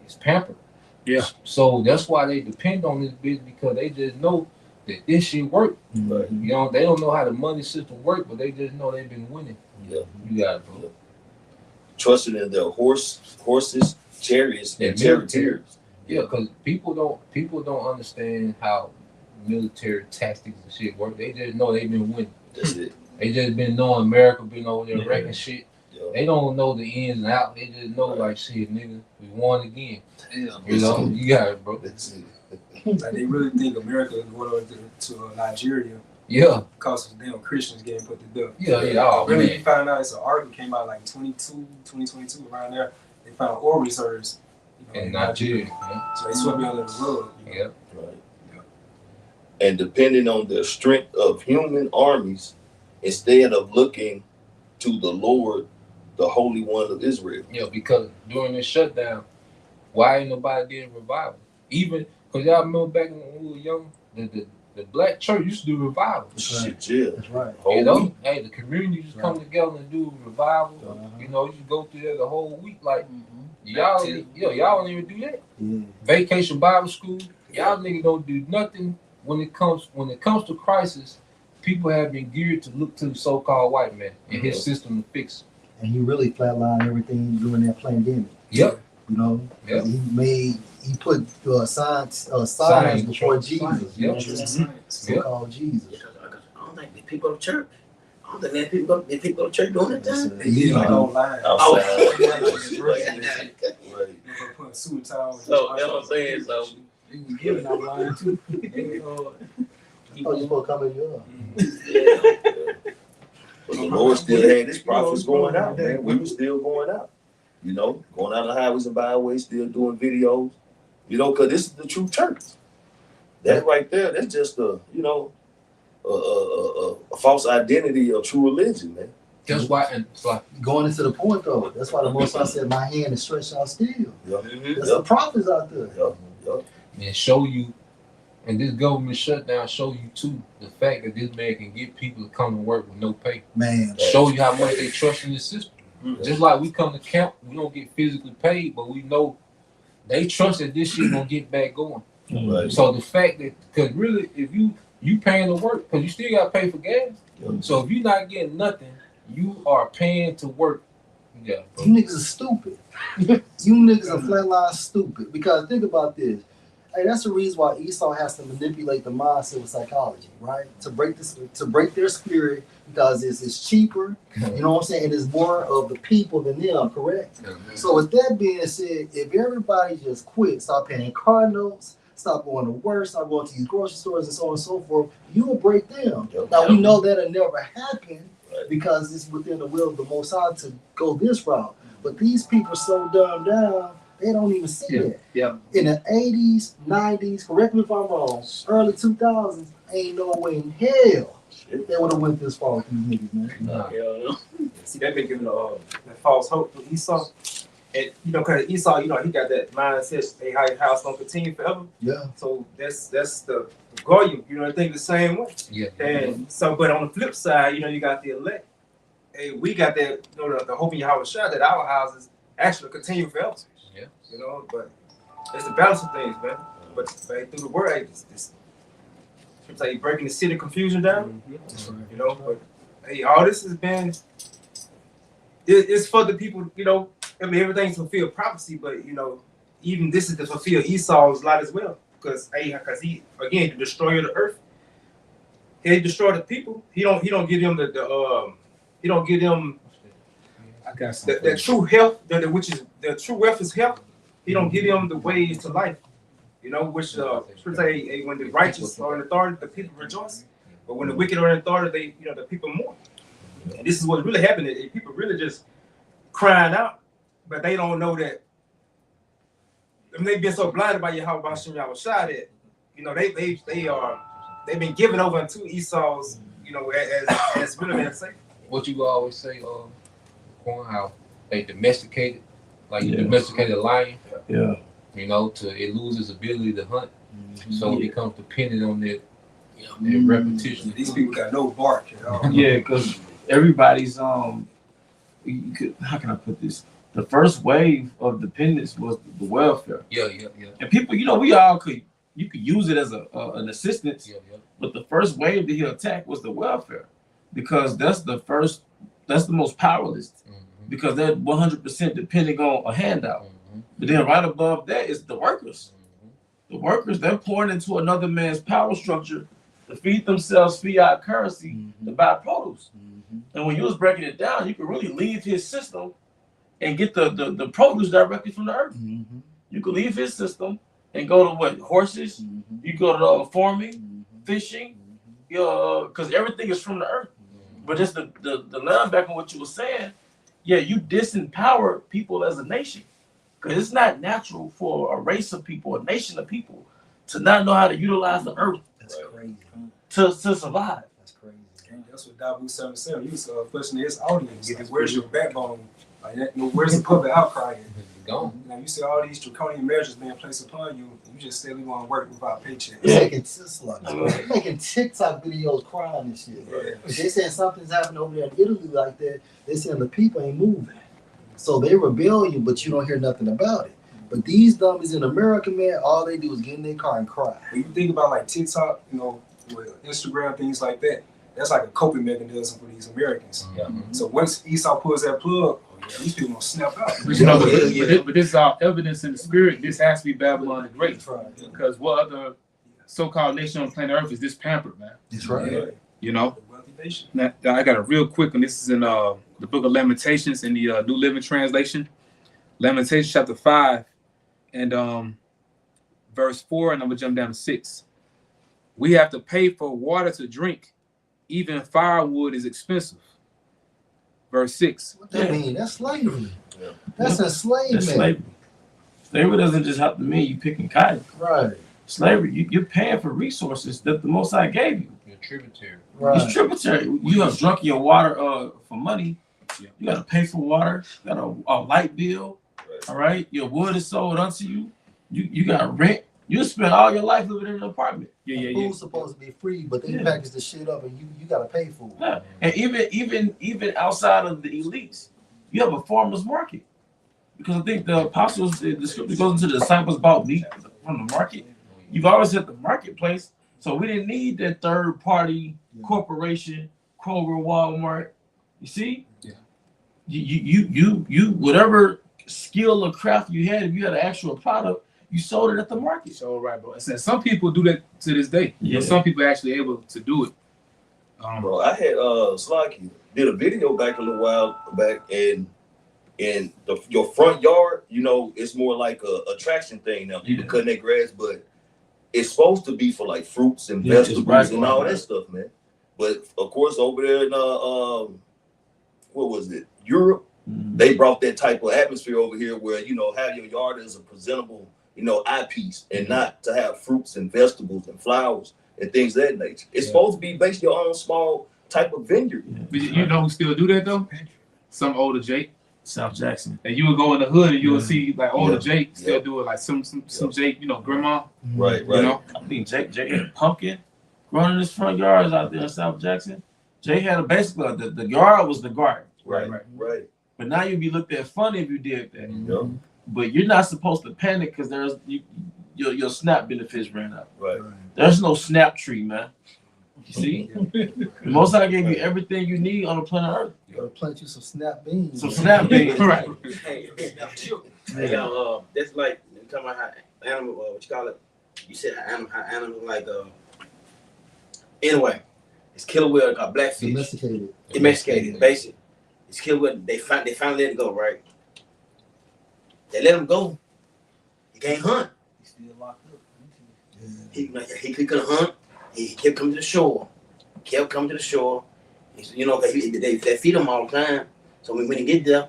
It's pampered. Yeah. So that's why they depend on this bitch because they just know that this shit work. Right. You know, they don't know how the money system work, but they just know they've been winning. Yeah. You got it, bro. Yeah. Trusting in their horses, chariots, and charioteers. Yeah, because people don't understand how military tactics and shit work. They just know they've been winning. That's it. They just been knowing America been over there wrecking shit. Yeah. They don't know the ins and outs. They just know like shit, nigga, we won again. Yeah. You know, you got it, bro. That's it. Like they really think America is going over to Nigeria Yeah, because of damn Christians getting put to death. yeah. Oh Really, man. you find out it's an article came out like 2022 around there. They found oil reserves In Nigeria. Yeah. So they swept me under the rug. Yeah. Right. And depending on the strength of human armies, instead of looking to the Lord, the Holy One of Israel. Yeah, because during this shutdown, why ain't nobody getting revival? Even because y'all remember back when we were young, the black church used to do revival. Shit, yeah. That's right. You Whole know, week. hey, the community just come together and do revival. You know, you go through there the whole week. Like y'all don't even do that. Yeah. Vacation Bible school, y'all niggas don't do nothing when it comes to crisis. People have been geared to look to the so-called white man and his system to fix it. And he really flatlined everything during that pandemic. Yep. You know, Yep. he put signs Signs before before Jesus. Yep. So-called Jesus. Because I don't think the people go to church. I don't think that people go to church during that time. They did like online. Outside. Right. Put suit towels. So, you know what I'm saying? So, You can give it online too. Oh, you supposed to come in your But the Lord still had his prophets going out, man. We were still going out. You know, going out on the highways and byways, still doing videos. You know, because this is the true church. That right there, that's just a false identity of true religion, man. That's why, and it's like, going into the point though. That's why the Most High said, "My hand is stretched out still." Yeah. That's the prophets out there. Yeah. and show you, and this government shutdown show you too the fact that this man can get people to come to work with no pay. Man, Show you how much they trust in the system. Just like we come to camp, we don't get physically paid, but we know they trust that this shit gonna get back going. Right. So the fact that, because really, if you paying to work, because you still got to pay for gas. Yeah. So if you're not getting nothing, you are paying to work. Yeah, bro. you niggas are stupid. You niggas are flatline stupid. Because think about this. Hey, that's the reason why Esau has to manipulate the mindset with psychology, right? To break their spirit, because it's cheaper. You know what I'm saying? And it's more of the people than them, correct? So with that being said, if everybody just quit, stop paying car notes, stop going to work, stop going to these grocery stores and so on and so forth, you will break them. Now we know that'll never happen because it's within the will of the Most High to go this route. But these people so dumbed down, they don't even see that. Yeah. In the 80s, 90s, correct me if I'm wrong, early 2000s, ain't no way in hell they would have went this far with these niggas, man. Nah. See, they've been giving that false hope to Esau. And, because Esau, he got that mindset, hey, how your house going to continue forever. Yeah. So that's the Goyim, they think the same way. Yeah. And so, but on the flip side, you got the elect. Hey, we got that, the hope in Yahweh Shah that our houses actually continue forever. Yeah. But it's the balance of things, man. But through the word, it's like breaking the city confusion down. But hey, all this has been, it's for the people, everything's to fulfill prophecy, but even this is to fulfill Esau's lot as well. Because he, again, the destroyer of the earth, he destroyed the people. He don't give them he don't give them I got something. the true health, which is the true wealth is health. He don't give them the ways to life. You know, which Scripture say, when the righteous are in authority, the people rejoice. But when the wicked are in authority, the people mourn. And this is what really happened. People really just crying out, but they don't know that. I mean, they've been so blinded by Yahweh Hashem Yahushua that they've been given over into Esau's as really they say. What you always say, how they domesticated, like you domesticated a lion. Yeah. To it loses ability to hunt, so it becomes dependent on that repetition. These people got no bark at all. Yeah, because everybody's how can I put this? The first wave of dependence was the welfare. Yeah. And people, we all could use it as an assistance. Yeah. But the first wave that he attacked was the welfare, because that's the most powerless, because they're 100% depending on a handout. But then right above that is the workers. The workers, they're pouring into another man's power structure to feed themselves fiat currency to buy produce. And when you was breaking it down, you could really leave his system and get the produce directly from the earth. You could leave his system and go to what? Horses. You go to farming, fishing, because everything is from the earth. But just the line back on what you were saying, you disempower people as a nation. Because it's not natural for a race of people, a nation of people, to not know how to utilize the earth. That's crazy. To survive. That's crazy. And that's what Dabu 77. He was questioning his audience. Like, where's your backbone? Like, where's the public outcry? Gone. You see all these draconian measures being placed upon you. You just still want to work without paycheck. They're making TikTok videos crying and shit. Yeah. They saying something's happening over there in Italy like that. They saying the people ain't moving. So they rebellion, but you don't hear nothing about it. But these dummies in America, man, all they do is get in their car and cry. When you think about like TikTok, with Instagram, things like that, that's like a coping mechanism for these Americans. So once Esau pulls that plug, these people gonna snap out. But this is all evidence in the spirit. This has to be Babylon the Great. Right. Because what other so-called nation on planet Earth is this pampered, man? That's right. You know? The wealthy nation. Now, I got a real quick one. This is in the book of Lamentations in the New Living Translation. Lamentations chapter 5 and verse 4, and I'm going to jump down to 6. We have to pay for water to drink. Even firewood is expensive. Verse 6. What that mean? That's slavery. Yeah. That's enslavement. That's slavery. Slavery doesn't just have to mean you picking cotton. Right. Slavery, you're paying for resources that the Most High gave you. You're tributary. Right. It's tributary. You have drunk your water for money. Yeah. You got to pay for water. You got a light bill. Right. All right. Your wood is sold unto you. You got rent. You spend all your life living in an apartment. Food's supposed to be free, but they package the shit up and you gotta pay for it. Yeah. And even outside of the elites, you have a farmer's market. Because I think the apostles, the scripture goes into the disciples bought meat from the market. You've always had the marketplace. So we didn't need that third party corporation, Kroger, Walmart. You see? Yeah. You whatever skill or craft you had, if you had an actual product, you sold it at the market. So right, bro. And some people do that to this day. Yeah. Some people are actually able to do it. Bro, I had Slocky did a video back a little while back, and your front yard, it's more like a attraction thing now. People cutting their grass, but it's supposed to be for like fruits and vegetables and all that stuff, man. But of course, over there in what was it, Europe, they brought that type of atmosphere over here where have your yard as a presentable eyepiece, and not to have fruits and vegetables and flowers and things of that nature. It's supposed to be based your own small type of vineyard. But you know who still do that though? Some older Jake. South Jackson. And you would go in the hood and you would see like older Jake still do it, like some Jake, Right. grandma. You know? I think Jake had a pumpkin growing in his front yards out there in South Jackson. Jay had basically the yard was the garden. Right. But now you'd be looked at funny if you did that. Yeah. But you're not supposed to panic because your SNAP benefits ran out. Right. There's no SNAP tree, man. You see? The Most High gave you everything you need on the planet Earth. You gotta plant you some snap beans. Some SNAP beans. Right. Hey, y'all, that's like talking about how animal, what you call it? You said how animal like anyway, it's killer whale called blackfish. Domesticated. Domesticated, basically. His kid would they finally let him go, right? They let him go. He can't hunt. He's still locked up. He couldn't hunt. He kept coming to the shore. Kept coming to the shore. You know, they feed him all the time. So when he get there,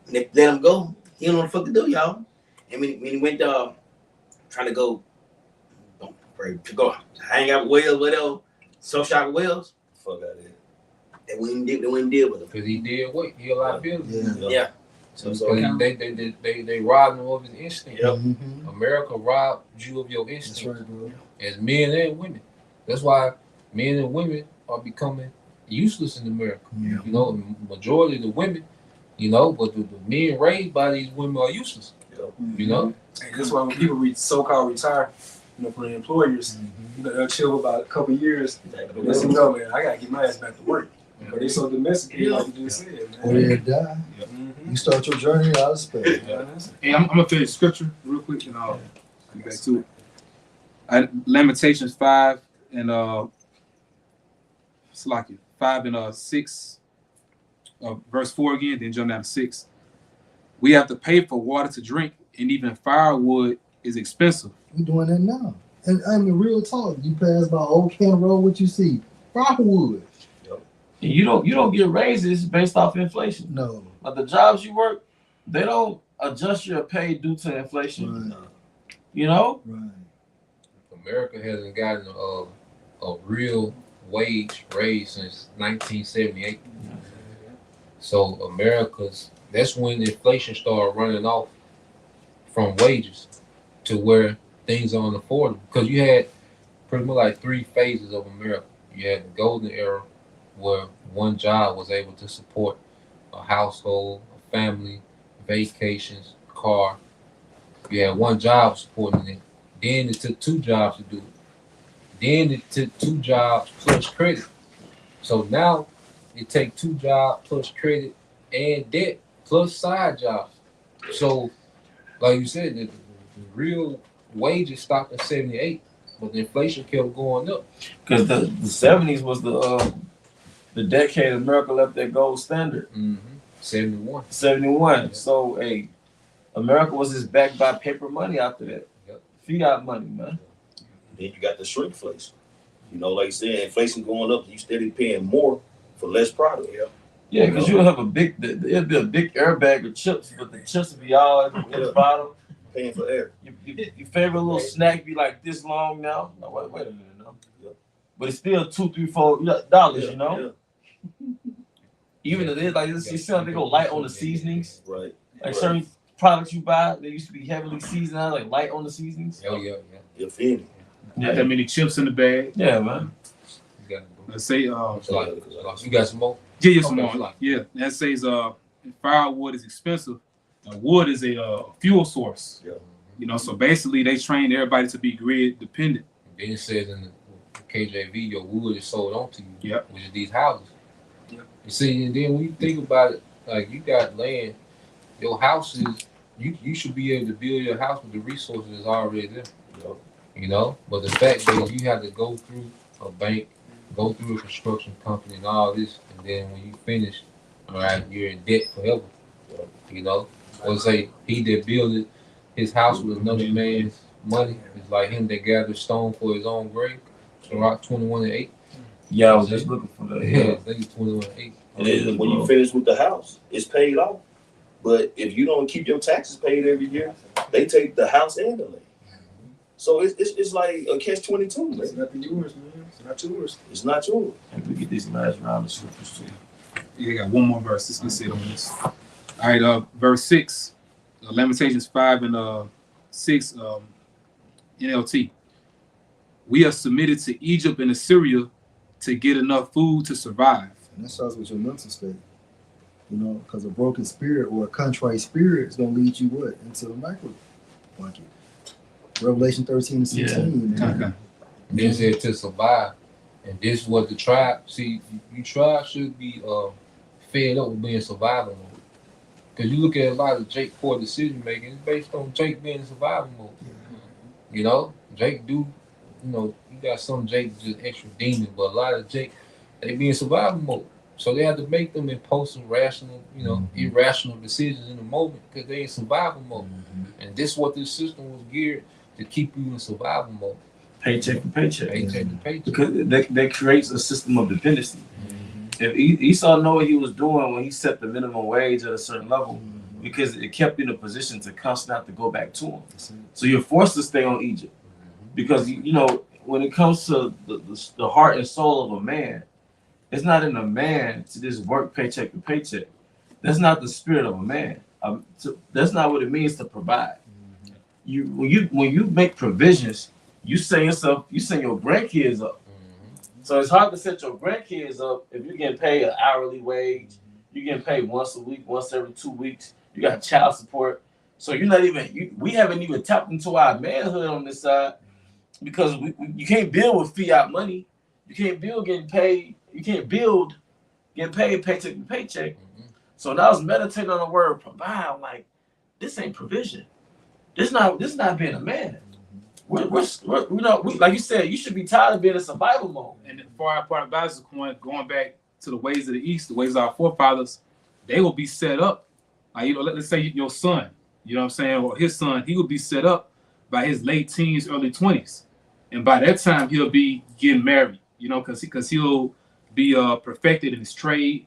when they let him go, he don't know what the fuck to do, y'all. And when he went trying to go hang out with whales, whatever, social shop with whales, Fuck out of here. they wouldn't deal with him. Because he did what? He a liability. Yeah. So they robbed him of his instinct. Yep. Mm-hmm. America robbed you of your That's instinct. right, bro. As men and women. That's why men and women are becoming useless in America. Yeah. You know, majority of the women, you know, but the men raised by these women are useless. You know? And that's why when people so-called retire, you know, for the employers, you know, they'll chill for about a couple of years. But let them know, man, I gotta get my ass back to work. But they so domesticated, like you just said, man. Or they die. Mhm. You start your journey out of space. Yeah, that's it. Hey, I'm gonna finish scripture real quick and I'll get back to it. Lamentations 5 and Slakia 5 and 6, verse 4 again, then jump down to 6. We have to pay for water to drink, and even firewood is expensive. We're doing that now. And I mean, real talk. You pass by Old Can Road, what you see? Firewood. And you don't get raises based off inflation. No. Like the jobs you work, they don't adjust your pay due to inflation. Right. You know? Right. America hasn't gotten a real wage raise since 1978. So that's when inflation started running off from wages to where things are unaffordable. Because you had pretty much like 3 phases of America. You had the golden era where one job was able to support a household, a family, vacations, car. You had one job supporting it. Then it took 2 jobs to do it. Then it took 2 jobs plus credit. So now it takes 2 jobs plus credit and debt plus side jobs. So, like you said, the real wages stopped at 78, but the inflation kept going up. Because the 70s was the decade America left their gold standard. 71. 71. So hey, America was just backed by paper money after that. Yep. Fiat money, man. Then you got the shrinkflation. You know, like you said, inflation going up, you steady paying more for less product. Yeah, because you'll have it'll be a big airbag of chips, but the chips will be all in the bottom. Paying for air. Your favorite little snack be like this long now. No, wait a minute, no. Yep. But it's still $2, $3, $4, Yeah, you know? yeah. Even if it's like this, you see how they go light on the seasonings. Right. Like certain products you buy, they used to be heavily seasoned, like light on the seasonings. Oh, yeah. You're feeding. Not that many chips in the bag. Yeah, man. You got Let's say so like, you got some more? yeah, some Okay, more. Yeah, that says firewood is expensive. Wood is a fuel source. Yeah. You know, so basically they train everybody to be grid dependent. Then it says in the KJV, your wood is sold on to you, Yep. which is these houses. Yep. You see, and then when you think about it, like you got land, your house is, you should be able to build your house with the resources that's already there. Yep. You know, but the fact that you have to go through a bank, go through a construction company and all this, and then when you finish, all right, you're in debt forever. You know, or say he that builded his house with another man's money is like him that gathered stone for his own grave. Rock 21:8. Yeah, I was just looking for that. Yeah, I think it's 21:8. And then when you finish with the house, it's paid off. But if you don't keep your taxes paid every year, they take the house and the land. So it's like a catch-22, It's man. nothing yours, man. It's not yours. It's not yours. And we get these last round of scriptures too. Yeah, got one more verse. Let's get it on this. All right, verse 6, Lamentations 5 and 6, NLT. We are submitted to Egypt and Assyria to get enough food to survive. And that starts with your mental state. You know, because a broken spirit or a contrite spirit is going to lead you what? Into the micro bucket. Revelation 13 and 16. Yeah. Man. Okay. Then it said to survive. And this is what the tribe, see, you tribe should be fed up with being survival mode. Because you look at a lot of Jake poor decision making, it's based on Jake being in survival mode. You know, Jake you know, you got some Jake just extra demon, but a lot of Jake, they be in survival mode. So they have to make them impulsive, rational, irrational decisions in the moment because they in survival mode. And this is what this system was geared to keep you in survival mode. Paycheck to paycheck. Paycheck to paycheck. Because that creates a system of dependency. If Esau know what he was doing when he set the minimum wage at a certain level, because it kept you in a position to constantly have to go back to him. So you're forced to stay on Egypt. Because, when it comes to the heart and soul of a man, it's not in a man to just work paycheck to paycheck. That's not the spirit of a man. That's not what it means to provide. When you make provisions, you set your grandkids up. So it's hard to set your grandkids up if you're getting paid an hourly wage. You're getting paid once a week, once every 2 weeks. You got child support. So you're not even. We haven't even tapped into our manhood on this side because you can't build with fiat money. You can't build getting paid. You can't build getting paid paycheck to paycheck. So now I was meditating on the word provide. I'm like, this ain't provision. This not being a man. We're like you said, you should be tired of being in survival mode. And for our part about this point, going back to the ways of the East, the ways of our forefathers, they will be set up. Let's say your son, you know what I'm saying, or his son, he will be set up by his late teens, early 20s. And by that time, he'll be getting married, because he'll be perfected in his trade.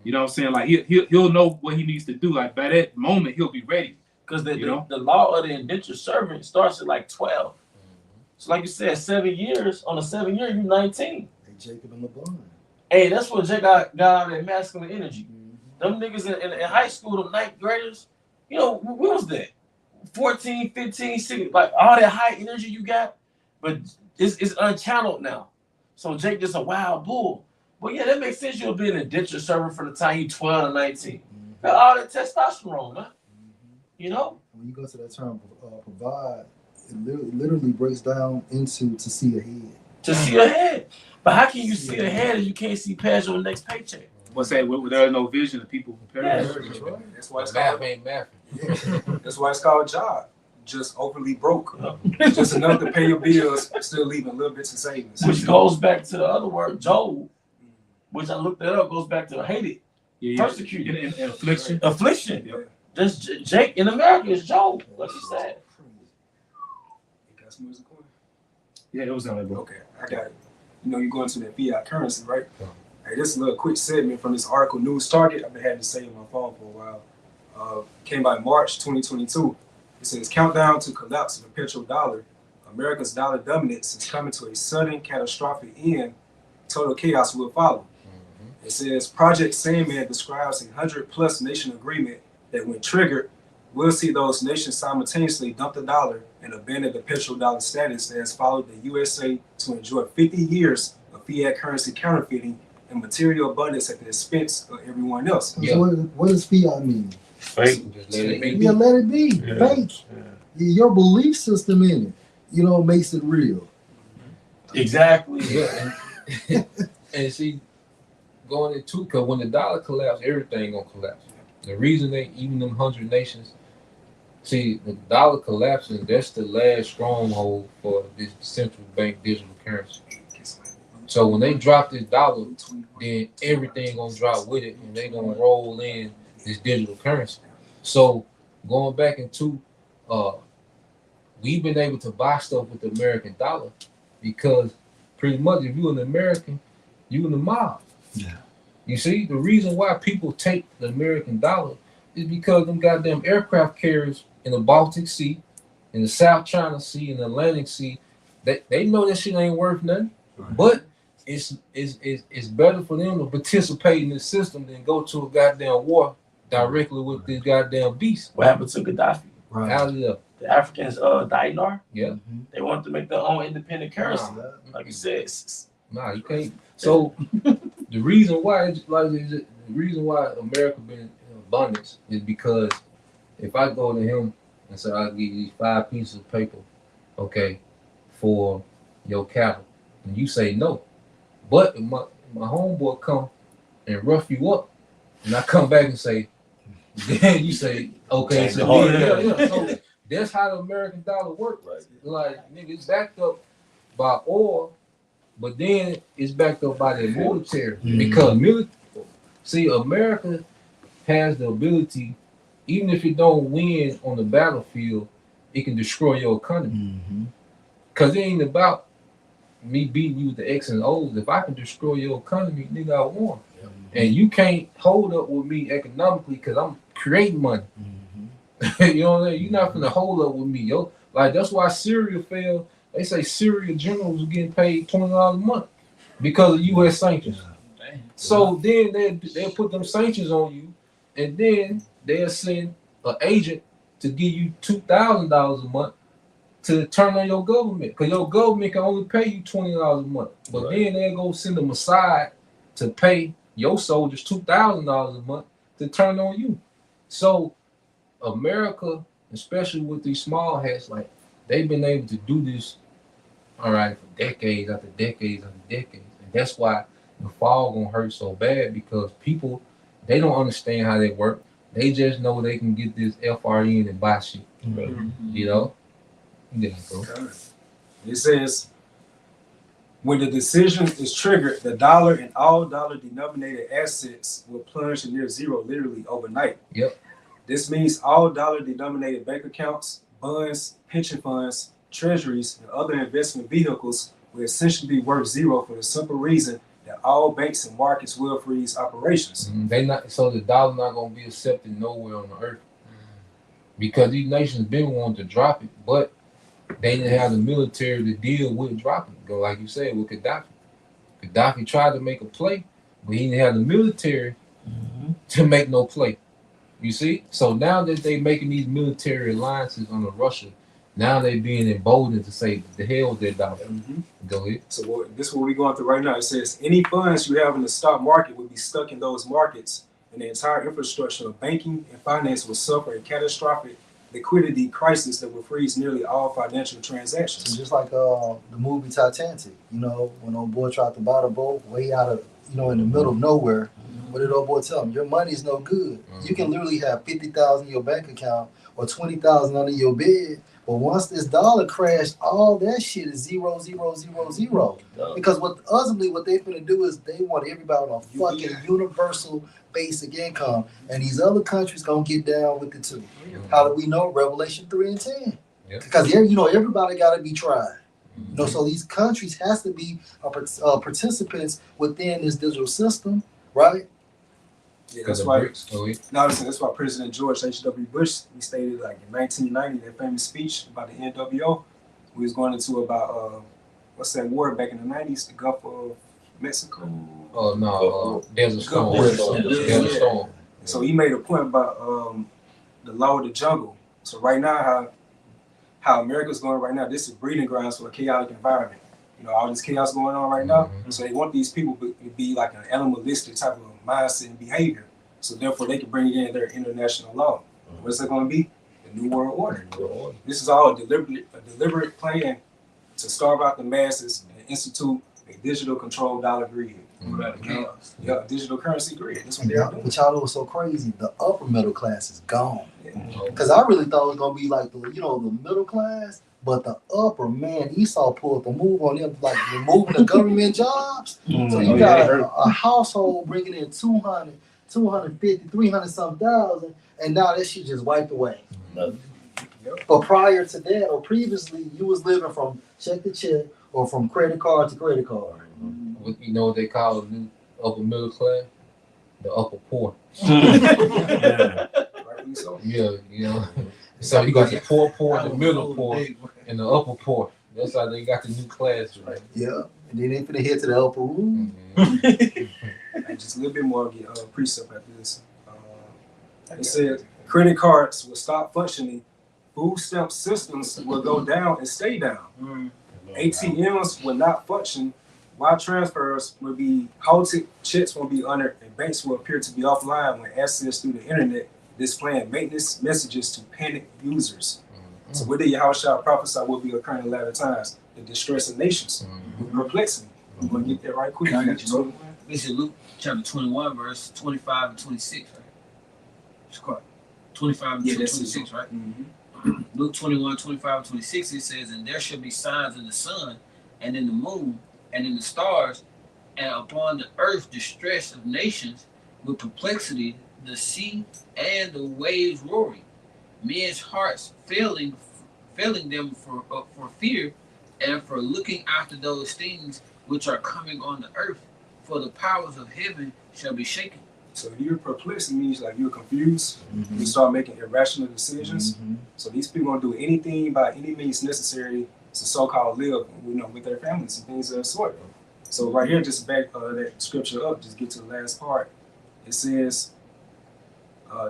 You know what I'm saying? Like he'll know what he needs to do. Like by that moment, he'll be ready. Because the law of the indentured servant starts at like 12. So like you said, 7 years, on a 7 year, you're 19. Hey, Jacob and LeBron. Hey, that's what Jake got out of that masculine energy. Them niggas in high school, them ninth graders, what was that? 14, 15, 16, like all that high energy you got, but it's unchanneled now. So Jake just a wild bull. But yeah, that makes sense. You'll be an indentured servant from the time you 12 to 19. Got all that testosterone, man. When you go to that term provide, it literally breaks down into to see ahead. To see ahead. But how can you see ahead if you can't see past your next paycheck? What's that? Where there's no vision, the people prepare. That's why it's Math called. ain't math. That's why it's called job. Just overly broke. Just enough to pay your bills, still leaving a little bit to savings. Which goes back to the other word, Job, which I looked that up, goes back to hated, persecuted, and affliction. Affliction. Yep. Just Jake in America is Job, like you said. You got some music on? Yeah, it was on there, bro. Okay, I got it. You go into that fiat currency, right? Hey, this is a little quick segment from this article, News Target. I've been having to save my phone for a while. Came out in March 2022. It says, countdown to collapse of the petrodollar. America's dollar dominance is coming to a sudden catastrophic end. Total chaos will follow. It says, Project Sandman describes a 100+ nation agreement that when triggered, will see those nations simultaneously dump the dollar and abandon the petrodollar status that has followed the USA to enjoy 50 years of fiat currency counterfeiting and material abundance at the expense of everyone else. So what does fiat mean? Fake. Just let it be. Yeah, let it be. Yeah. Fake. Your belief system in it, makes it real. Exactly. Yeah. And see, going into, because when the dollar collapses, everything gonna collapse. The reason even them 100 nations, see, the dollar collapsing, that's the last stronghold for this central bank digital currency. So when they drop this dollar, then everything gonna drop with it, and they gonna roll in this digital currency. So going back into, we've been able to buy stuff with the American dollar because pretty much if you're an American, you in the mob. Yeah. You see, the reason why people take the American dollar is because them goddamn aircraft carriers in the Baltic Sea, in the South China Sea, in the Atlantic Sea, they know that shit ain't worth nothing. Right. But it's better for them to participate in this system than go to a goddamn war directly with this goddamn beast. What happened to Gaddafi? Right. Out of there. The Africans, dinar. Yeah. They wanted to make their own independent currency. Like you said. Nah, you can't. So the reason why the reason why America been in abundance is because if I go to him and say I'll give you these 5 pieces of paper, okay, for your cattle, and you say no, but if my homeboy come and rough you up, and I come back and say, then you say okay, so yeah. So that's how the American dollar works. Right. Like nigga, it's backed up by oil. But then it's backed up by the military because See, America has the ability, even if it don't win on the battlefield, it can destroy your economy. Cause it ain't about me beating you with the X and O's. If I can destroy your economy, nigga, I won. And you can't hold up with me economically because I'm creating money. You know what I'm saying? You're not gonna hold up with me, yo. Like that's why Syria fell. They say Syria generals are getting paid $20 a month because of U.S. sanctions. So then they'll put them sanctions on you, and then they'll send an agent to give you $2,000 a month to turn on your government, because your government can only pay you $20 a month. But then they'll go send them aside to pay your soldiers $2,000 a month to turn on you. So America, especially with these small hats, like they've been able to do this, all right, for decades after decades after decades, and that's why the fall gonna hurt so bad because people they don't understand how they work. They just know they can get this FRN and buy shit. You know? Yeah, bro. It says when the decision is triggered, the dollar and all dollar denominated assets will plunge to near zero literally overnight. Yep. This means all dollar denominated bank accounts, bonds, pension funds, treasuries, and other investment vehicles will essentially be worth zero for the simple reason that all banks and markets will freeze operations. They not so the dollar not gonna be accepted nowhere on the earth because these nations been wanting to drop it, but they didn't have the military to deal with dropping it. Go like you said with Gaddafi. Gaddafi tried to make a play, but he didn't have the military to make no play. You see? So now that they making these military alliances under Russia, now they being emboldened to say the hell with their dollar. Go ahead. So this is what we're going through right now. It says any funds you have in the stock market will be stuck in those markets, and the entire infrastructure of banking and finance will suffer a catastrophic liquidity crisis that will freeze nearly all financial transactions. So just like the movie Titanic, you know, when old boy tried to buy the boat way out of, you know, in the middle of nowhere, what did old boy tell him? Your money's no good. You can literally have 50,000 in your bank account or 20,000 under your bed, but once this dollar crashed, all that shit is zero, zero, zero, zero. Because ultimately what they're gonna do is they want everybody on a fucking universal basic income, and these other countries gonna get down with it too. How do we know? Revelation 3 and 10. Because you know everybody got to be tried. You know, so these countries has to be participants within this digital system, right? Yeah, that's why. That's why President George H.W. Bush he stated like in 1990 that famous speech about the NWO. We was going into about what's that war back in the 90s, the Gulf of Mexico. Oh no, Desert Storm. Desert Storm. So he made a point about the law of the jungle. So right now, how America's going right now, this is breeding grounds for a chaotic environment. You know, all this chaos going on right now. So they want these people to be like an animalistic type of mindset and behavior. So therefore, they can bring in their international law. What's that going to be? The New World Order. This is all a deliberate plan to starve out the masses and institute a digital controlled dollar grid. Yeah, digital currency grid. That's what they're doing. But y'all know what's so crazy? The upper middle class is gone. Because I really thought it was gonna be like the middle class, but the upper, man, Esau pulled the move on them, like removing the government jobs. So you got a household bringing in 200, 250, 300 some thousand, and now that shit just wiped away. But prior to that, or previously, you was living from check to check or from credit card to credit card. You know what they call the new upper middle class? The upper poor. Yeah, you know. So you got the poor, the middle poor, and the upper poor. That's how they got the new class, right? Yeah, and then they finna head to the upper room. And just a little bit more precept after this. It said credit cards will stop functioning. Food stamp systems will go down and stay down. ATMs will not function. Wire transfers will be halted, checks will be honored, and banks will appear to be offline when accessed through the internet, displaying maintenance messages to panic users. So what did Yahushua prophesy will be occurring in latter times? The distress of nations, perplexity. We're going to get that right quick. This is Luke chapter 21, verse 25 and 26, right? It's correct. 25 and 26, right? Luke 21, 25 and 26, it says, and there shall be signs in the sun, and in the moon, and in the stars, and upon the earth distress of nations, with perplexity, the sea and the waves roaring, men's hearts failing them for fear and for looking after those things which are coming on the earth, for the powers of heaven shall be shaken. So you're perplexed means like you're confused. You start making irrational decisions. So these people gonna do anything by any means necessary to so-called live, with their families and things of that sort. So right here, just back that scripture up, just get to the last part. It says,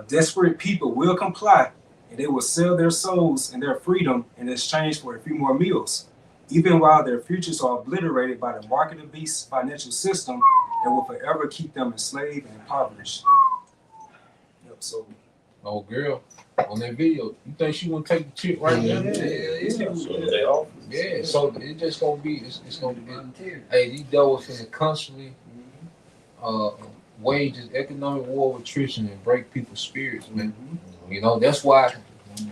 desperate people will comply, and they will sell their souls and their freedom in exchange for a few more meals, even while their futures are obliterated by the market of beast financial system and will forever keep them enslaved and impoverished. Yep, so Oh, girl, on that video, you think she wanna take the chick right now? So they all. Yeah, so it just gonna be, it's gonna be. Hey, these devils finna constantly wage this economic war with attrition and break people's spirits, man. That's why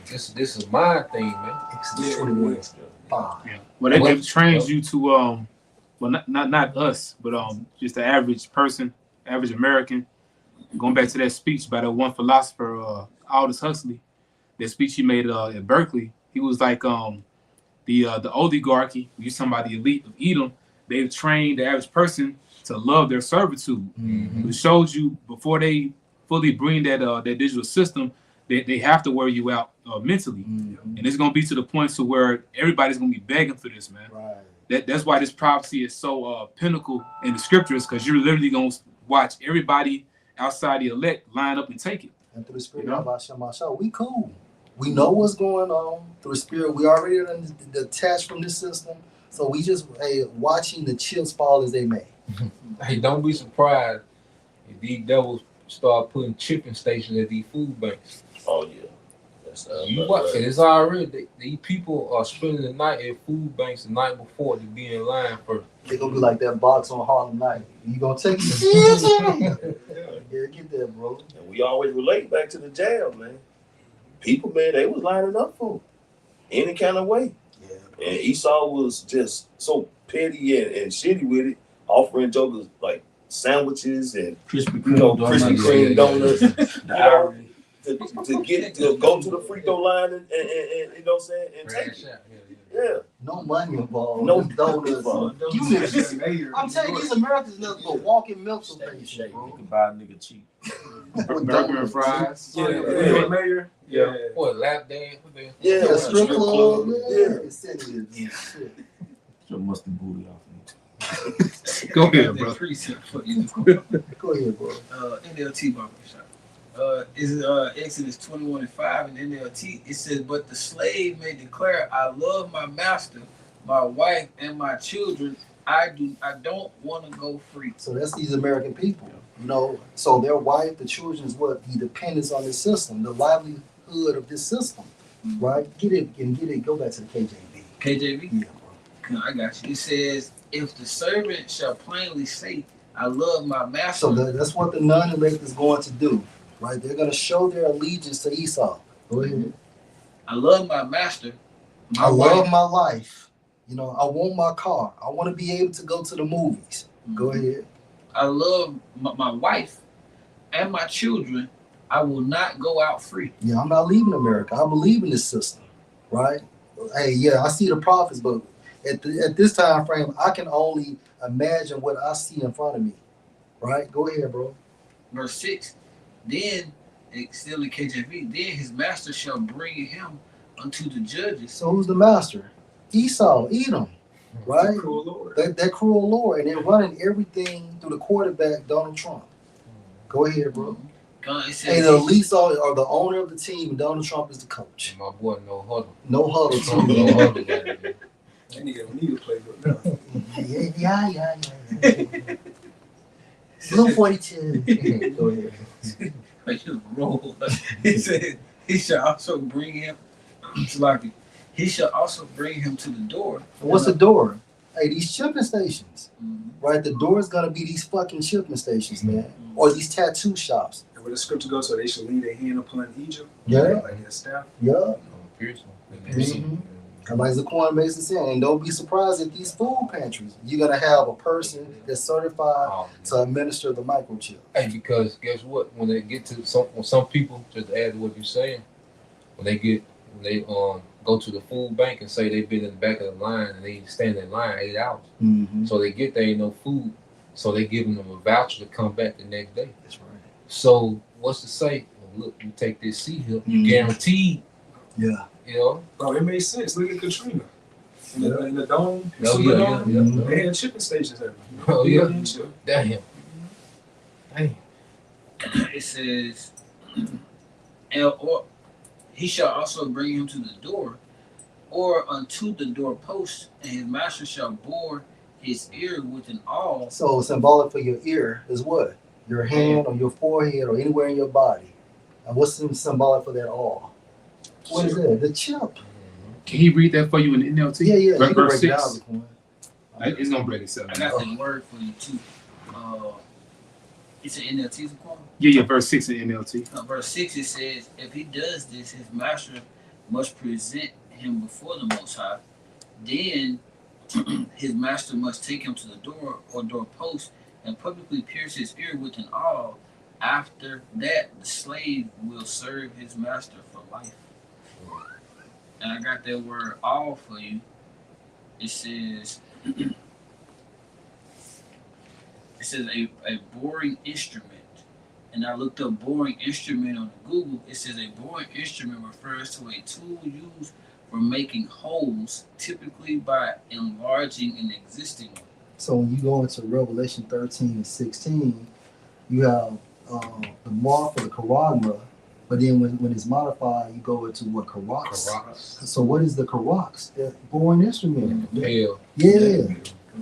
this is my thing, man. Exodus 21. Yeah. Well, they've trained you to well, not us, but just the average person, average American. Going back to that speech by that one philosopher, Aldous Huxley, that speech he made at Berkeley, he was like, the oligarchy, you talking about the elite of Edom, they've trained the average person to love their servitude. It shows you before they fully bring that digital system, they have to wear you out mentally, and it's gonna be to the point to where everybody's gonna be begging for this, man. Right. That's why this prophecy is so pinnacle in the scriptures, because you're literally gonna watch everybody outside the elect line up and take it. And through the Spirit of Hashem, we cool. We know what's going on through the Spirit. We already detached from this system, so we just watching the chips fall as they may. Hey, don't be surprised if these devils start putting chipping stations at these food banks. Oh yeah. That's You watch it. It's already these people are spending the night at food banks the night before to be in line for. They're gonna be like that box on Harlem Night. You gonna take it? Yeah, get that, bro. And we always relate back to the jail, man. People, man, they was lining up for any kind of way. Yeah. And Esau was just so petty and shitty with it, offering jokers like sandwiches and Krispy Krispy Kreme donuts. The irony. To go to the free throw line and you know what I'm saying, and take it. Yeah. No money involved. No donuts. involved. I'm telling you, these Americans nothing but walking milk stations, You bro. can buy a nigga cheap. Burger and fries. yeah, mayor. Yeah. What, lap dance? What the- Yeah, Yeah, strip club. Yeah. It's shit. Your musty booty off me. Go ahead, bro. Precept for you. Go ahead, bro. NLT barbershop. Is Exodus 21:5 in NLT. It says, "But the slave may declare, I love my master, my wife, and my children. I don't want to go free." So that's these American people, So their wife, the children is what? The dependence on the system, the livelihood of this system, right? Get it. Go back to the KJV. KJV. Yeah, bro. I got you. It says, "If the servant shall plainly say, I love my master." So that's what the non-elect is going to do, right? They're going to show their allegiance to Esau. Go ahead. I love my master. I love my life. I want my car. I want to be able to go to the movies. Go ahead. I love my wife and my children. I will not go out free. Yeah, I'm not leaving America. I believe in this system, right? Hey, yeah, I see the prophets, but at this time frame, I can only imagine what I see in front of me, right? Go ahead, bro. Verse 6, then, still in KJV, then his master shall bring him unto the judges. So who's the master? Esau, Edom, right? Cruel Lord. That cruel Lord, and they're running everything through the quarterback, Donald Trump. Go ahead, bro. It says, Hey, the elites are the owner of the team, and Donald Trump is the coach. My boy, no huddle. No huddle, No too. huddle, man. That nigga need to play good now. Yeah. Blue 42. Go ahead. just roll. He said, he shall also bring him, he shall also bring him to the door. And what's the door? Hey, these shipping stations, right? The door is gonna be these fucking shipping stations, man, or these tattoo shops. And where the scripture goes, so they shall lead their hand upon Egypt. Yeah. Like his staff. Yeah. Piercing. Mhm. And like Zaquan basically said, and don't be surprised at these food pantries. You're gonna have a person that's certified Oh, to administer the microchip. hey, because guess what? When they get to some people, just to add to what you're saying, when they go to the food bank and say they've been in the back of the line and they stand in line 8 hours, Mm-hmm. so they get there ain't no food, so they giving them a voucher to come back the next day. That's right. So what's to say? Well, look, you take this seat here, you Mhm. guaranteed. Yeah. You know. Bro, it made sense. Look at Katrina. In the dome, Oh, yeah, yeah. they had shipping stations there. Oh yeah. Damn. Damn. It says, or he shall also bring him to the door, or unto the door post, and his master shall bore his ear with an awl. So symbolic for your ear is what? Your hand or your forehead or anywhere in your body. And what's symbolic for that awl? What is that? The chip. Can he read that for you in the NLT? Yeah, yeah. Verse You can break it 6. down. It's gonna break itself. I got the word for you too. It's an NLT quote. Yeah, verse 6 in NLT. Verse 6 it says, if he does this, his master must present him before the Most High. Then his master must take him to the door or doorpost and publicly pierce his ear with an awl. After that, the slave will serve his master for life. And I got that word awl for you. It says a boring instrument. And I looked up boring instrument on Google. It says a boring instrument refers to a tool used for making holes, typically by enlarging an existing one. So when you go into Revelation 13 and 16, you have the mark for the charagma, but then when it's modified, you go into what? Karax. So what is the karax? The boring instrument. Hell. Yeah.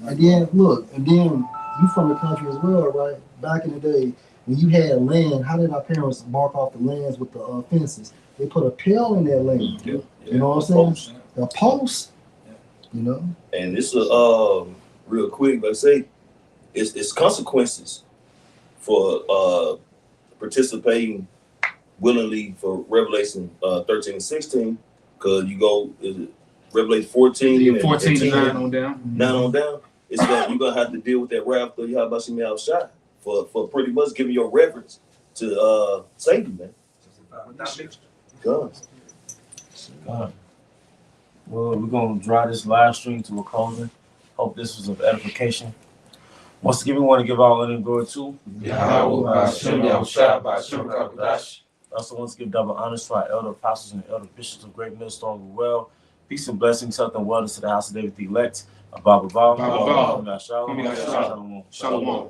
And then look, and then you from the country as well, right? Back in the day, when you had land, how did our parents mark off the lands with the fences? They put a pail in that land. Yeah. You know what I'm saying? The post. You know. And this is real quick, but say it's consequences for participating willingly for Revelation 13 and 16, because you go Revelation 14 Yeah, and 14 to 10, 9 on down. 9 on down. It's you're gonna have to deal with that wrath of Yahabashim outside for pretty much giving your reverence to Satan, man. God. Well, we're gonna draw this live stream to a closing. Hope this was of edification. Once again, we want to give all honor and glory to Yahweh, Hashem, Yahushua, Hashem, Kadosh. I also want to give double honors to our elder apostles and elder bishops of Great Millstone as well. Peace and blessings, health and wellness to the house of David the elect. Abba, Shalom. Shalom. Shalom.